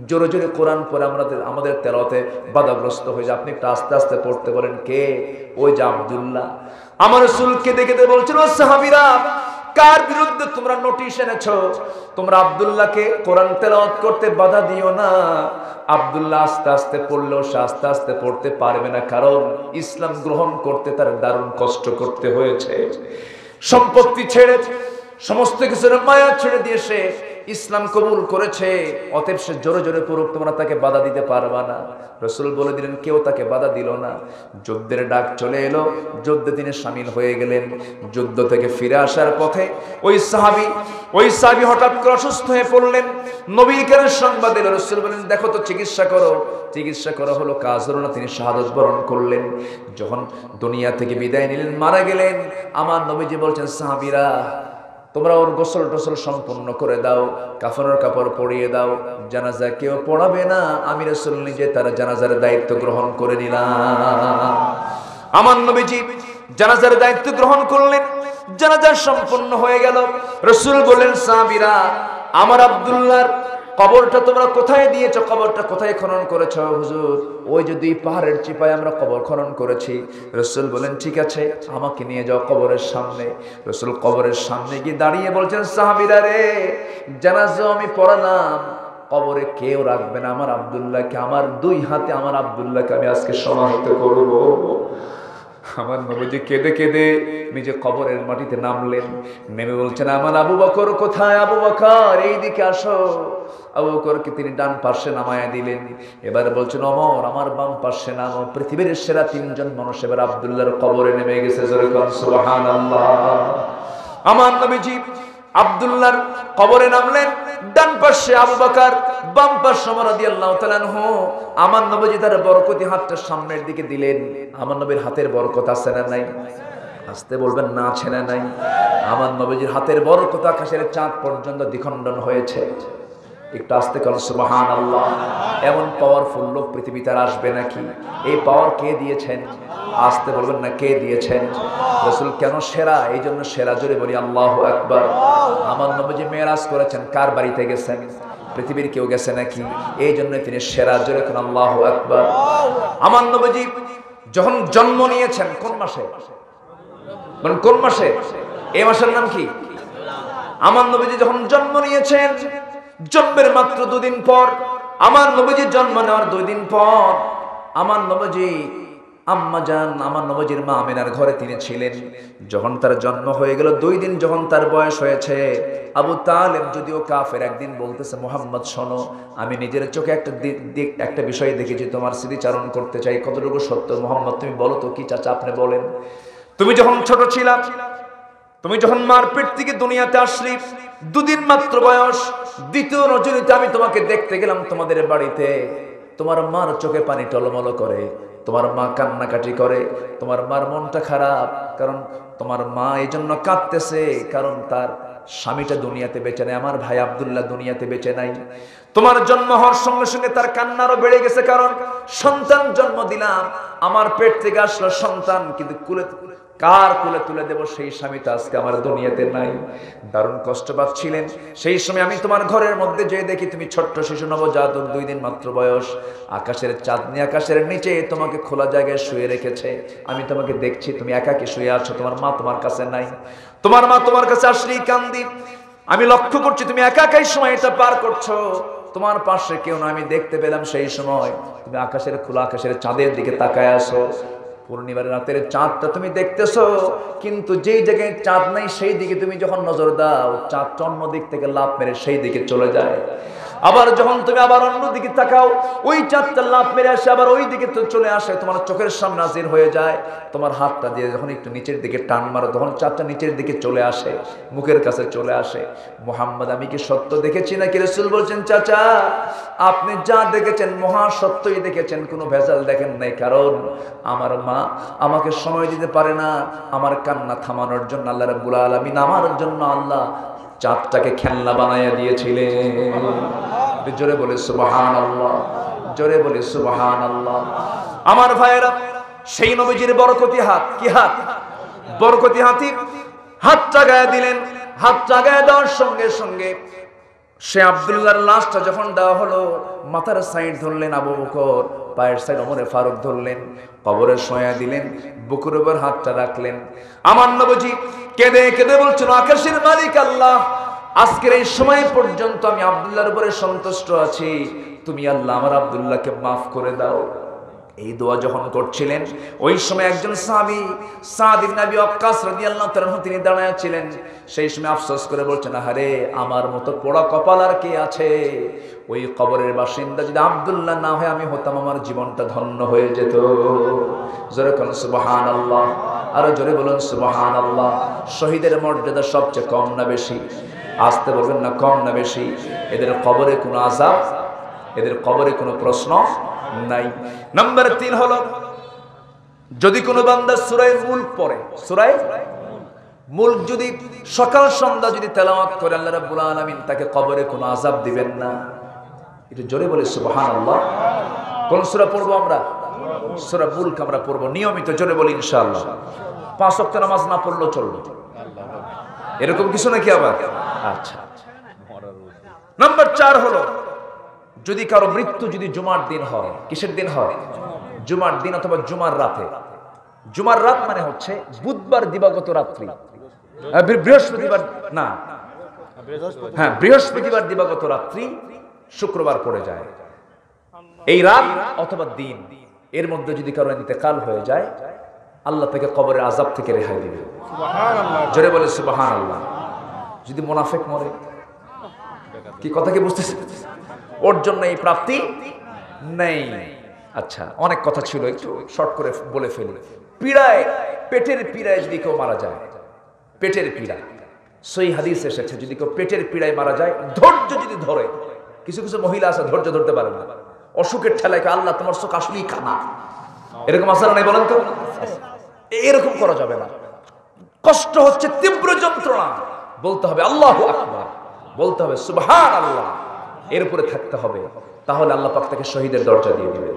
জোরে জোরে কোরআন পড়ে আমাদের তেলাওয়াতে বাধাগ্রস্ত হয়ে যায়, আপনি একটু আস্তে আস্তে পড়তে বলেন। কে? ওই যে আব্দুল্লাহ। আমার রাসূলকে দেখে বলছেন, ও সাহাবীরা, কার বিরুদ্ধে তোমরা নোটিশ এনেছো? তোমরা আব্দুল্লাহকে কোরআন তেলাওয়াত করতে বাধা দিও না। আব্দুল্লাহ আস্তে আস্তে পড়লেও সে আস্তে আস্তে পড়তে পারবে না, কারণ ইসলাম গ্রহণ করতে তার দারুণ কষ্ট করতে হয়েছে। সম্পত্তি ছেড়ে, সমস্ত কিছুর মায়া ছেড়ে দিয়ে সে ইসলাম কবুল করেছে, অতএব সে জোরে জোরে পড়ুক, তোমরা তাকে বাধা দিতে পারবা না। রাসূল বলে দিলেন, কেউ তাকে বাধা দিল না। যুদ্ধের ডাক চলে এলো, যুদ্ধে তিনি শামিল হয়ে গেলেন। যুদ্ধ থেকে ফিরে আসার পথে ওই সাহাবী হঠাৎ করে অসুস্থ হয়ে পড়লেন। নবীর কাছে সংবাদ এলো। রাসূল বলেন, দেখো তো, চিকিৎসা করো। হলো, কাজ হলো না, তিনি শাহাদাত বরণ করলেন। যখন দুনিয়া থেকে বিদায় নিলেন, মারা গেলেন, আমার নবীজি বলছেন, সাহাবীরা, তোমরা ওর গোসল টোসল সম্পূর্ণ করে দাও, কাফনের কাপড় পরিয়ে দাও, জানাজা কেউ পড়াবে না, আমি রাসূল নিজে তার জানাজার দায়িত্ব গ্রহণ করে নিলাম। আমার নবীজি জানাজার দায়িত্ব গ্রহণ করলেন, জানাজা সম্পূর্ণ হয়ে গেল। রাসূল বললেন, সাহাবীরা, আমার আব্দুল্লাহর কবরটা তোমরা কোথায় দিয়েছো, কবরটা কোথায় খনন করেছো? হুজুর, ওই যে 2 পাহাড়ের চিপায় আমরা কবর খনন করেছি। রাসূল বলেন, ঠিক আছে, আমাকে নিয়ে যাও কবরের সামনে। রাসূল কবরের সামনে গিয়ে দাঁড়িয়ে বলছেন, সাহাবীরা রে, জানাজা আমি পড়ালাম, কবরে কেউ রাখবে না আমার আব্দুল্লাহকে, আমার 2 হাতে আমার আব্দুল্লাহকে আমি আজকে সমাহিত করব। আমার নবীজি কেঁদে কেঁদে নিজে কবরের মাটিতে নামলেন, নেমে বলছেন, আমার আবু বকর কোথায়? আবু বকর এইদিকে আসো। আবু বকরকে তিনি ডান পাশে নামায়া দিলেন। এবার বলছেন, ওমর আমার বাম পাশে নামো। পৃথিবীর সেরা 3 জন মানুষ এবার আব্দুল্লাহর কবরে নেমে গেছে। জোরে কোন সুবহানাল্লাহ। আমার নবীজি আব্দুল্লাহর কবরে নামলেন, ডান পাশে আবু বকর, বাম পাশে ওমর রাদিয়াল্লাহু তাআলা আনহু। আমার নবীজি তার বরকতি হাতটা সামনের দিকে দিলেন। আমার নবীর হাতের বরকত আছে না নাই? আসতে বলবেন, না আছে না নাই? আমার নবীজির হাতের বরকত আকাশের চাঁদ পর্যন্ত দ্বিখণ্ডন হয়েছে। একটু আস্তে করুন সুবহানাল্লাহ। এমন পাওয়ারফুল লোক পৃথিবীতে আর আসবে নাকি? এই পাওয়ার কে দিয়েছেন? আসতে বলবেন না, কে দিয়েছেন? রাসূল কেন সেরা? এই জন্য সেরা, জোরে বলি আল্লাহু আকবার। আমার নবীজি মেরাজ করেছেন, কার বাড়িতে গেছেন? পৃথিবীর কেউ গেছে নাকি? এই জন্য তিনি সেরা, জোরে কোন আল্লাহু আকবার। আমার নবীজি যখন জন্ম নিয়েছেন কোন মাসে? মানে কোন মাসে? এই মাসের নাম কি? আমার নবীজি যখন জন্ম নিয়েছেন, জন্মের মাত্র 2 দিন পর, আমার নবীজি জন্ম নেওয়ার 2 দিন পর, আমার নবীজি আম্মা জান, আমার নবীজির মা আমিনার ঘরে তিনি ছিলেন। যখন তার জন্ম হয়ে গেল, 2 দিন যখন তার বয়স হয়েছে, আবু তালেব যদিও কাফের, একদিন বলতেছে, মুহাম্মদ শোনো, আমি নিজের চোখে একটা বিষয় দেখেছি, তোমার স্মৃতিচারণ করতে চাই, কতটুকু সত্য। মুহাম্মদ তুমি বলো তো, কি চাচা আপনি বলেন। তুমি যখন ছোট ছিলা, তুমি যখন মার পেট থেকে দুনিয়াতে আসলি, 2 দিন মাত্র বয়স, দ্বিতীয় রজনীতে আমি তোমাকে দেখতে গেলাম তোমাদের বাড়িতে। তোমার মার চোখে পানি টলমল করে, তোমার মা কান্নাকাটি করে, তোমার মার মনটা খারাপ, কারণ তোমার মা এই জন্য কাঁদতেছে, কারণ তার স্বামীটা দুনিয়াতে বেঁচে নাই, আমার ভাই আব্দুল্লাহ দুনিয়াতে বেঁচে নাই। তোমার জন্ম হওয়ার সঙ্গে সঙ্গে তার কান্নারও বেড়ে গেছে, কারণ সন্তান জন্ম দিলাম, আমার পেট থেকে আসলো সন্তান, কিন্তু কার কুলে তুলে দেব সেই স্বামী তো আজকে আমার দুনিয়াতে নাই। দারুণ কষ্ট পাচ্ছিলেন। সেই সময় আমি তোমার ঘরের মধ্যে যে দেখি তুমি ছোট্ট শিশু, নবজাতক, 2 দিন মাত্র বয়স, আকাশের চাঁদনি আকাশের নিচে তোমাকে খোলা জায়গায় শুয়ে রেখেছে। আমি তোমাকে দেখছি, তুমি একাকী শুয়ে আছো, তোমার মা তোমার কাছে নাই। তোমার মা তোমার কাছে আসলেই কান্দি। আমি লক্ষ্য করছি তুমি একাকাই সময়টা পার করছো, তোমার পাশে কেউ না। আমি দেখতে পেলাম সেই সময় তুমি আকাশের খোলা আকাশের চাঁদের দিকে তাকায় আসো। পূর্ণিমার রাতের চাঁদটা তুমি দেখতেছো, কিন্তু যেই জায়গায় চাঁদ নাই সেই দিকে তুমি যখন নজর দাও, চাঁদ অন্য দিক থেকে লাফ মেরে সেই দিকে চলে যায়। আবার যখন তুমি আবার অন্য দিকে তাকাও, ওই চাঁদটা লাফ মেরে আসে আবার ওই দিকে তো চলে আসে, তোমার চোখের সামনে হাজির হয়ে যায়। তোমার হাতটা দিয়ে যখন একটু নিচের দিকে টান মারো, তখন চাঁদটা নিচের দিকে চলে আসে, মুখের কাছে চলে আসে। মুহাম্মদ, আমি কি সত্য দেখেছি নাকি? রাসূল বলছেন, চাচা আপনি যা দেখেছেন মহা সত্যই দেখেছেন, কোনো ভেজাল দেখেন নাই। কারণ আমার মা আমাকে সময় দিতে পারে না, আমার কান্না থামানোর জন্য আল্লাহ রাব্বুল আলামিন আমার জন্য আল্লাহ চাঁদটাকে খেলনা বানাইয়া দিয়েছিলেন। জোরে বলে সুবহানাল্লাহ, জোরে বলে সুবহানাল্লাহ। আমার ভাইয়েরা, সেই নবীজির বরকতি হাত, কি হাত? বরকতি হাতি হাতটা গায়ে দিলেন। হাতটা গায়ে দেওয়ার সঙ্গে সঙ্গে সে আব্দুল্লাহর লাশটা যখন দেওয়া হলো, মাথার সাইড ধরলেন আবু বকর, পায়ের সাইড ওমরে ফারুক ধরলেন, কবরে শোয়া দিলেন, বুকের উপর হাতটা রাখলেন। আমার নবীজি কেঁদে কেঁদে বলছেন, আকাশের মালিক আল্লাহ, আজকের এই সময় পর্যন্ত আমি আব্দুল্লাহর উপরে সন্তুষ্ট আছি, তুমি আল্লাহ আমার আব্দুল্লাহকে মাফ করে দাও। এই দোয়া যখন করছিলেন, ওই সময় একজন সাহাবী সাদ ইবনে আবি ওয়াক্কাস রাদিয়াল্লাহু তাআলা তিনি দাঁড়ায় ছিলেন। সেই সময় আফসোস করে বলছেন, আহারে আমার মতো পোড়া কপাল আর কে আছে? ওই কবরের বাসিন্দা যদি আব্দুল্লাহ না হয় আমি হতাম, আমার জীবনটা ধন্য হয়ে যেত। জোরে বলুন সুবহানাল্লাহ, আরো জোরে বলুন সুবহানাল্লাহ। শহীদের মর্যাদা সবচেয়ে কম না বেশি? আসতে বলবেন না, কম না বেশি? এদের কবরে কোনো আযাব, এদের কবরে কোনো প্রশ্ন নাই। নাম্বার 3 হলো, যদি কোনো বান্দা সূরা মুলক পড়ে, সূরা মুল্ক যদি সকাল সন্ধ্যা যদি তেলাওয়াত করে আল্লাহ রাব্বুল আলামিন তাকে কবরে কোনো আযাব দিবেন না। একটু জোরে বলে সুবহানাল্লাহ। কোন সূরা পড়বো আমরা? সূরা মুল্ক আমরা পড়বো নিয়মিত, জোরে বলি ইনশাআল্লাহ। 5 ওয়াক্ত নামাজ না পড়লেও চলবে, এরকম কিছু নাকি আবার? আচ্ছা। নাম্বার 4 হলো যদি কারো মৃত্যু যদি জুমার দিন হয়। কিসের দিন হয়? জুমার দিন অথবা জুমার রাতে। জুমার রাত মানে হচ্ছে বুধবার দিবাগত রাত্রি, বৃহস্পতিবার না, হ্যাঁ বৃহস্পতিবার দিবাগত রাত্রি শুক্রবার পড়ে যায়। এই রাত অথবা দিন এর মধ্যে যদি কারো ইন্তেকাল হয়ে যায়, আল্লাহ তাকে কবরের আযাব থেকে রেহাই দিবে। সুবহানাল্লাহ, জোরে বলে সুবহানাল্লাহ। যদি মুনাফিক মরে, কি কথা কি বুঝতেছেন? ওর জন্য এই প্রাপ্তি নেই। আচ্ছা, অনেক কথা ছিল, একটু শর্ট করে বলে ফেলি। পীড়ায়, পেটের পীড়ায় যদি কেউ মারা যায়, পেটের পীড়া, সহি হাদিস এসেছে যদি কেউ পেটের পীড়ায় মারা যায়, ধৈর্য যদি ধরে, কিছু কিছু মহিলা আছে ধৈর্য ধরতে পারে না, অসুখের ঠেলায় আল্লাহ তোমার চোখ আসলেই কানা, এরকম আছে না নাই বলেন তো? এরকম করা যাবে না। কষ্ট হচ্ছে, তীব্র যন্ত্রণা, বলতে হবে আল্লাহু আকবার, বলতে হবে সুবহানাল্লাহ, এর উপরে থাকতে হবে। তাহলে আল্লাহ পাক তাকে শহীদের দরজা দিয়ে দিবে,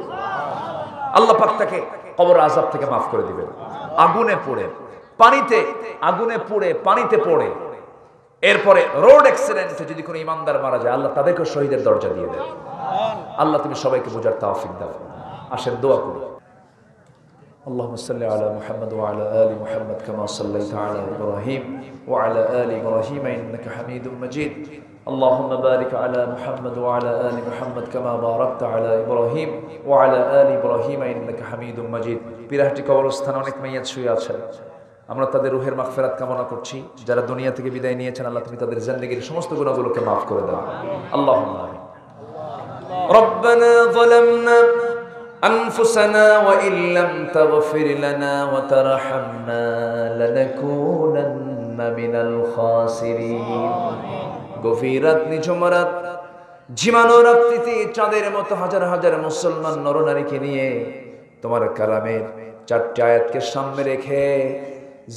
আল্লাহ পাক তাকে কবর আযাব থেকে মাফ করে দিবে। আগুনে পড়ে, পানিতে, আগুনে পড়ে, পানিতে পড়ে, এরপরে রোড অ্যাক্সিডেন্টে যদি কোনো ইমানদার মারা যায়, আল্লাহ তাদেরকে শহীদের দরজা দিয়ে দেয়। আল্লাহ তুমি সবাইকে বোঝার তৌফিক দাও। আসেন দোয়া করি। اللهم صل على محمد وعلى آل محمد كما صليت على إبراهيم وعلى آل إبراهيم إنك حميد مجيد. اللهم بارك على محمد وعلى آل محمد كما باركت على إبراهيم وعلى آل إبراهيم إنك حميد مجيد. বিরাহটি কবরস্থানে অনেক মাইয়াত শুয়ে আছেন, আমরা তাদের রুহের মাগফিরাত কামনা করছি। যারা দুনিয়া থেকে বিদায় নিয়েছেন, আল্লাহ তুমি তাদের জিন্দেগীর সমস্ত গুনাহগুলোকে মাফ করে দাও। আল্লাহুম্মা আমিন। রব্বানা যালামনা أنفسنا وإن لم تغفر لنا وترحمنا لنكونن من الخاسرين. গভীর রাত, নিঝুম রাত, ঝিমানো রাত্রিতে চাঁদের মতো হাজার হাজার মুসলমান নরনারীকে নিয়ে তোমার কালামের 4টি আয়াতকে সামনে রেখে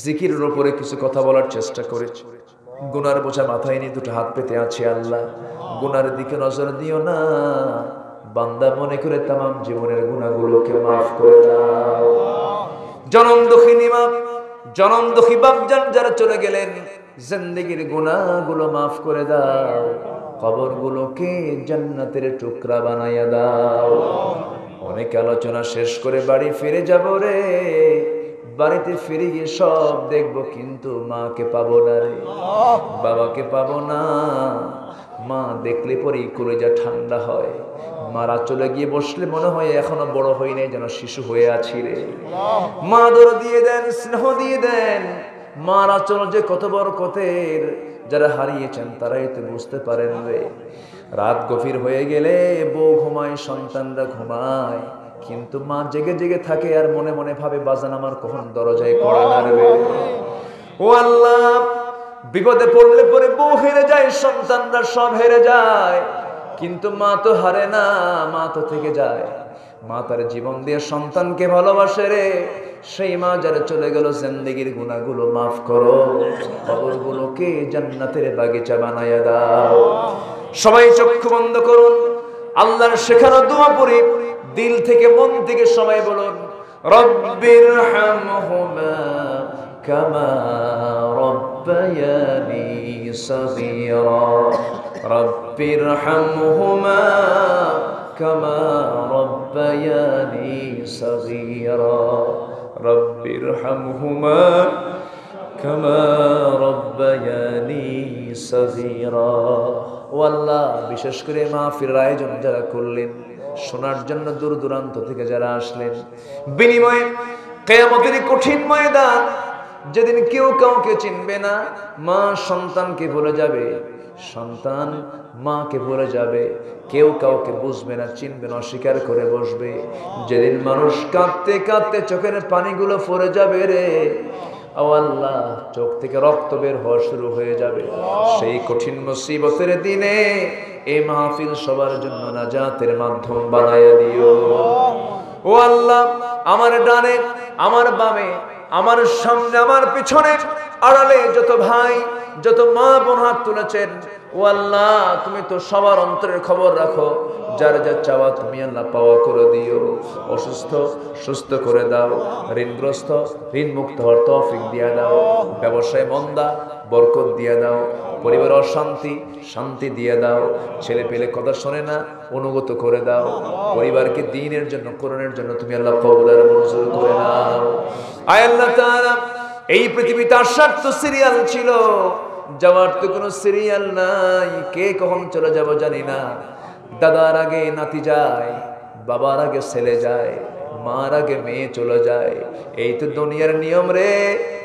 জিকিরের উপরে কিছু কথা বলার চেষ্টা করেছি। গুনার বোঝা মাথায় নিয়ে দুটো হাত পেতে আছি। আল্লাহ, গুনার দিকে নজর দিও না, বান্দা মনে করে তামাম জীবনের গুনাহগুলোকে মাফ করে দাও। জনম দুঃখিনী মা, জনম দুঃখী বাপজান যারা চলে গেলেন, জিন্দেগীর গুনাহগুলো মাফ করে দাও, কবরগুলোকে জান্নাতের টুকরা বানাইয়া দাও। অনেক আলোচনা শেষ করে বাড়ি ফিরে যাব রে, বাড়িতে ফিরে গিয়ে সব দেখবো, কিন্তু মাকে পাবো না রে, বাবাকে পাবো না। মা দেখলে পরেই কলিজা ঠান্ডা হয়, মারা চলে গিয়ে বসলে মনে হয় এখনো বড় হই নাই, যেন শিশু হয়ে আছি রে। মা দর দিয়ে দেন, স্নেহ দিয়ে দেন। মারা চল যে কত বড় কতের, যারা হারিয়েছেন তারাই তো বুঝতে পারেন রে। রাত গভীর হয়ে গেলে বউ ঘুমায়, সন্তানরা ঘুমায়, কিন্তু মা জেগে জেগে থাকে আর মনে মনে ভাবে বাজান আমার কখন দরজায় কড়া নাড়বে। ও আল্লাহ, বিপদে পড়লে পরে বউ হেরে যায়, সন্তানরা সব হেরে যায়, কিন্তু মা তো হারে না, মা তো থেকে যায়। মা তার জীবন দিয়ে সন্তানকে ভালোবাসে রে। সেই মা যারা চলে গেল, জিন্দেগীর গুনাহগুলো মাফ করো, কবরগুলোকে জান্নাতের বাগিচা বানায়া দাও। সবাই চক্ষু বন্ধ করুন, আল্লাহর শেখানো দোয়া পড়ি, দিল থেকে মন থেকে সবাই বলুন, রব্বিরহামহুমা কামা রব্বায়ানি সগীরা, রব্বিরহামহুমা কামা রব্বায়ানি সগীরা, রব্বিরহামহুমা কামা রব্বায়ানি সগীরা। ও আল্লাহ, বিশেষ করে মাহফিলের আয়োজন যারা করলেন, শোনার জন্য দূর দূরান্ত থেকে যারা আসলেন, বিনিময়ে কিয়ামতের কঠিন ময়দান, যেদিন কেউ কাউকে চিনবে না, মা সন্তানকে ভুলে যাবে, সন্তান মাকে ভুলে যাবে, কেউ কাউকে বুঝবে না, চিনবে না, অস্বীকার করে বসবে, যেদিন মানুষ কাঁদতে কাঁদতে চোখের পানিগুলো পড়ে যাবে রে। ও আল্লাহ, চোখ থেকে রক্ত বের হওয়া শুরু হয়ে যাবে। সেই কঠিন মুসিবতের দিনে এই মাহফিল সবার জন্য নাজাতের মাধ্যম বানায়া দিও। ও আল্লাহ, আমার ডানে, আমার বামে, আমার সামনে, আমার পিছনে আড়ালে যত ভাই যত মা বোন হাত তুলেছেন, ও আল্লাহ তুমি তো সবার অন্তরের খবর রাখো, যার যা চাওয়া তুমি আল্লাহ পাওয়া করে দিও। অসুস্থ সুস্থ করে দাও, ঋণগ্রস্ত ঋণ মুক্ত হওয়ার তৌফিক দিয়ে দাও, ব্যবসায় মন্দা বরকত দিয়ে দাও, পরিবার অশান্তি শান্তি দিয়ে দাও, ছেলে পেলে কথা শোনে না অনুগত করে দাও, পরিবারকে দ্বীনের জন্য কোরআনের জন্য তুমি আল্লাহ কবুল আর মঞ্জুর করে নাও। আয় আল্লাহ তাআলা, এই পৃথিবীতে আসার তো সিরিয়াল ছিল, যাওয়ার তো কোনো সিরিয়াল নাই। কে কখন চলে যাব জানি না। দাদার আগে নাতি যায়, বাবার আগে ছেলে যায়, মার আগে মেয়ে চলে যায়। এই তো দুনিয়ার নিয়ম রে,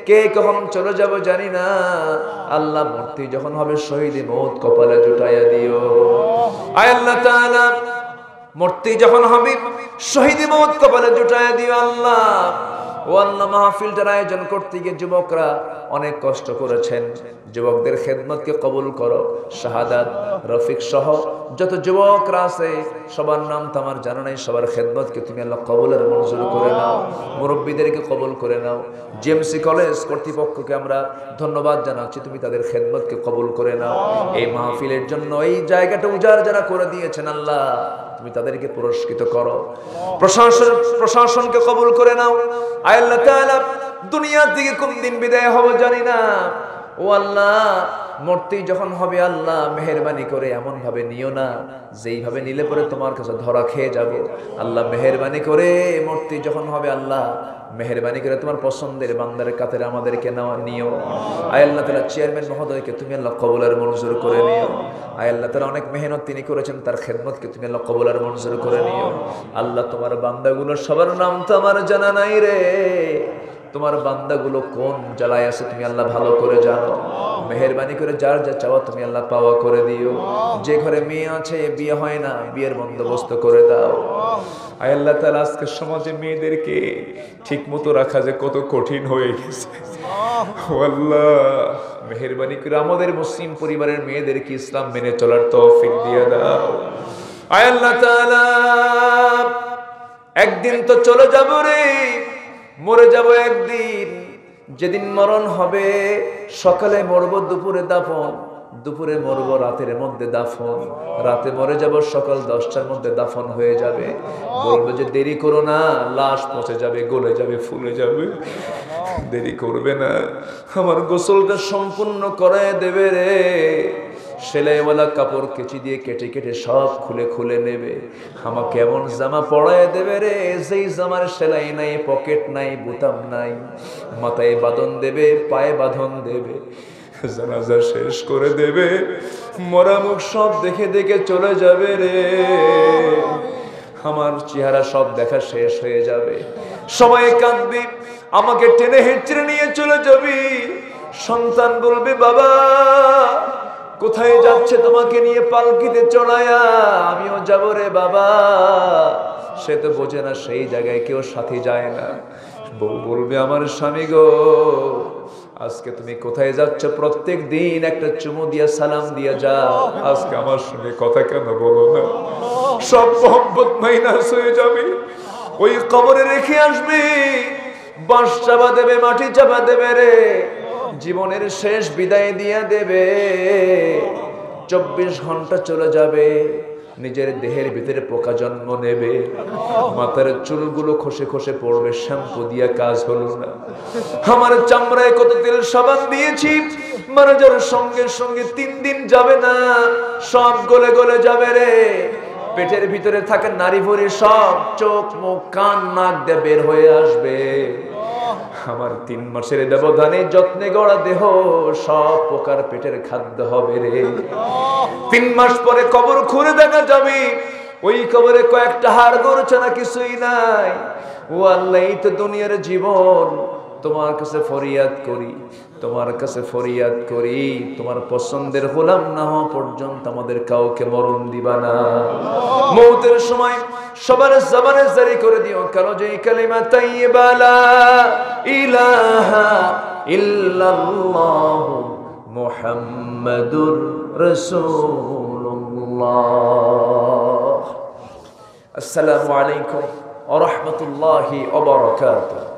কে কখন চলে যাব জানি না। আল্লাহ মূর্তি যখন হবে শহীদ মৌত কপালে জুটাইয়া দিও। আয় আল্লাহ তাআলা, মূর্তি যখন হবে শহীদ মৌত কপালে জুটাইয়া দিও। আল্লাহ ও আল্লাহ, মাহফিলটার আয়োজন করতে গিয়ে যুবকরা অনেক কষ্ট করেছেন, যুবকদের খেদমতকে কবুল করো। শাহাদাত রফিক সহ যত যুবকরা আছে সবার নাম তো আমার জানা নাই, সবার খেদমতকে তুমি আল্লাহ কবুলের মঞ্জুর করে নাও, মুরব্বীদেরকে কবুল করে নাও। জিএমসি কলেজ কর্তৃপক্ষকে আমরা ধন্যবাদ জানাচ্ছি, তুমি তাদের খেদমতকে কবুল করে নাও। এই মাহফিলের জন্য এই জায়গাটা উজাড় যারা করে দিয়েছেন আল্লাহ তুমি তাদেরকে পুরস্কৃত করো। প্রশাসনকে কবুল করে নাও। আয় আল্লাহ তাআলা, দুনিয়া থেকে কোন দিন বিদায় হব জানি না। ও আল্লাহ, মূর্তি যখন হবে আল্লাহ মেহেরবানি করে এমন ভাবে নিও না যেইভাবে নিলে পরে তোমার কাছে ধরা খেয়ে যাব। আল্লাহ মেহেরবানি করে মূর্তি যখন হবে আল্লাহ মেহেরবানি করে তোমার পছন্দের বান্দার কাতারে আমাদেরকে নিও। আয় আল্লাহ তাআলা, চেয়ারম্যান মহোদয়কে তুমি আল্লাহ কবুলের মঞ্জুর করে নিও। আয় আল্লাহ তাআলা, অনেক মেহনত তিনি করেছেন, তার খেদমতকে তুমি আল্লাহ কবুলের মঞ্জুর করে নিও। আল্লাহ তোমার বান্দাগুলো সবার নাম তো আমার জানা নাই রে, তোমার বান্দাগুলো কোন জ্বালায় আছে তুমি আল্লাহ ভালো করে জানো। মেহেরবানি করে যার যা চাওয়া তুমি আল্লাহ পাওয়া করে দিও। যে ঘরে মেয়ে আছে বিয়ে হয় না, বিয়ের বন্দোবস্ত করে দাও। আয় আল্লাহ তাআলা, আজকে সমাজে মেয়েদেরকে ঠিক মতো রাখা যে কত কঠিন হয়ে গেছে। ও আল্লাহ, মেহেরবানি করে আমাদের মুসলিম পরিবারের মেয়েদেরকে ইসলাম মেনে চলার তৌফিক দিয়ে দাও। আয় আল্লাহ তাআলা, একদিন তো চলে যাব রে, মরে যাব একদিন। যেদিন মরণ হবে সকালে মরব, দুপুরে দাফন, দুপুরে মরব রাতের মধ্যে দাফন, রাতে মরে যাব সকাল 10টার মধ্যে দাফন হয়ে যাবে। বলবো যে দেরি করো না, লাশ পচে যাবে, গলে যাবে, ফুলে যাবে, দেরি করবে না, আমার গোসলটা সম্পূর্ণ করায় দেবে রে। সেলাইওয়ালা কাপড় কেচি দিয়ে কেটে কেটে সব খুলে খুলে নেবে, আমাকে এমন জামা পরায় দেবে রে যেই জামার সেলাই নাই, পকেট নাই, বোতাম নাই, মাথায় বাঁধন দেবে, পায়ে বাঁধন দেবে, জানাজা শেষ করে দেবে, মরা মুখ সব দেখে দেখে চলে যাবে রে। আমার চেহারা সব দেখা শেষ হয়ে যাবে, সবাই কাঁদবে, আমাকে টেনে হেঁচড়ে নিয়ে চলে যাবি। সন্তান বলবে বাবা কোথায় যাচ্ছে তোমাকে নিয়ে পালকিতে চড়ায়া, আমিও যাব রে বাবা। সে তো বোঝে না সেই জায়গায় কেউ সাথী যায় না। বউ বলবে আমার স্বামী গো আজকে তুমি কোথায় যাচ্ছ, প্রত্যেক দিন একটা চুমু দিয়া সালাম দিয়া যাও, আজকে আমার সঙ্গে কথা কেন বলো না। সব মোহব্বত মাইনাস হয়ে যাবে, ওই কবরে রেখে আসবে, বাঁশ চাপা দেবে, মাটি চাপা দেবে রে, জীবনের শেষ বিদায় দিয়ে দেবে। 24 ঘন্টা চলে যাবে, নিজের দেহের ভিতরে পোকা জন্ম নেবে, মাথার চুলগুলো খসে খসে পড়বে, শ্যাম্পু দিয়া কাজ হলো না। আমার চামড়ায় কত তেল সাবান দিয়েছি, মারা যাওয়ার সঙ্গে সঙ্গে 3 দিন যাবে না, সব গলে গলে যাবে রে। পেটের ভিতরে থাকে নারী ভরি সব চোখ মুখ কান নাক দিয়ে বের হয়ে আসবে। আমার 3 মাসের ব্যবধানে যত্নে গড়া দেহ সব পোকার পেটের খাদ্য হবে রে। 3 মাস পরে কবর খুঁড়ে দেখা যাবে, ওই কবরে কয়েকটা হাড় গড়ছে না, কিছুই নাই। ও আল্লাহ, এই তো দুনিয়ার জীবন, তোমার কাছে ফরিয়াদ করি, তোমার কাছে ফরিয়াদ করি, তোমার পছন্দের গোলাম না হওয়া পর্যন্ত আমাদের কাউকে মরণ দিবা না। মৌতের সময় সবার জবানে জারি করে দিও কালো যে কালিমা তাইয়্যিবা লা ইলাহা ইল্লাল্লাহ মুহাম্মাদুর রাসূলুল্লাহ। আসসালামু আলাইকুম ওয়া রাহমাতুল্লাহি ওয়া বারাকাতুহু।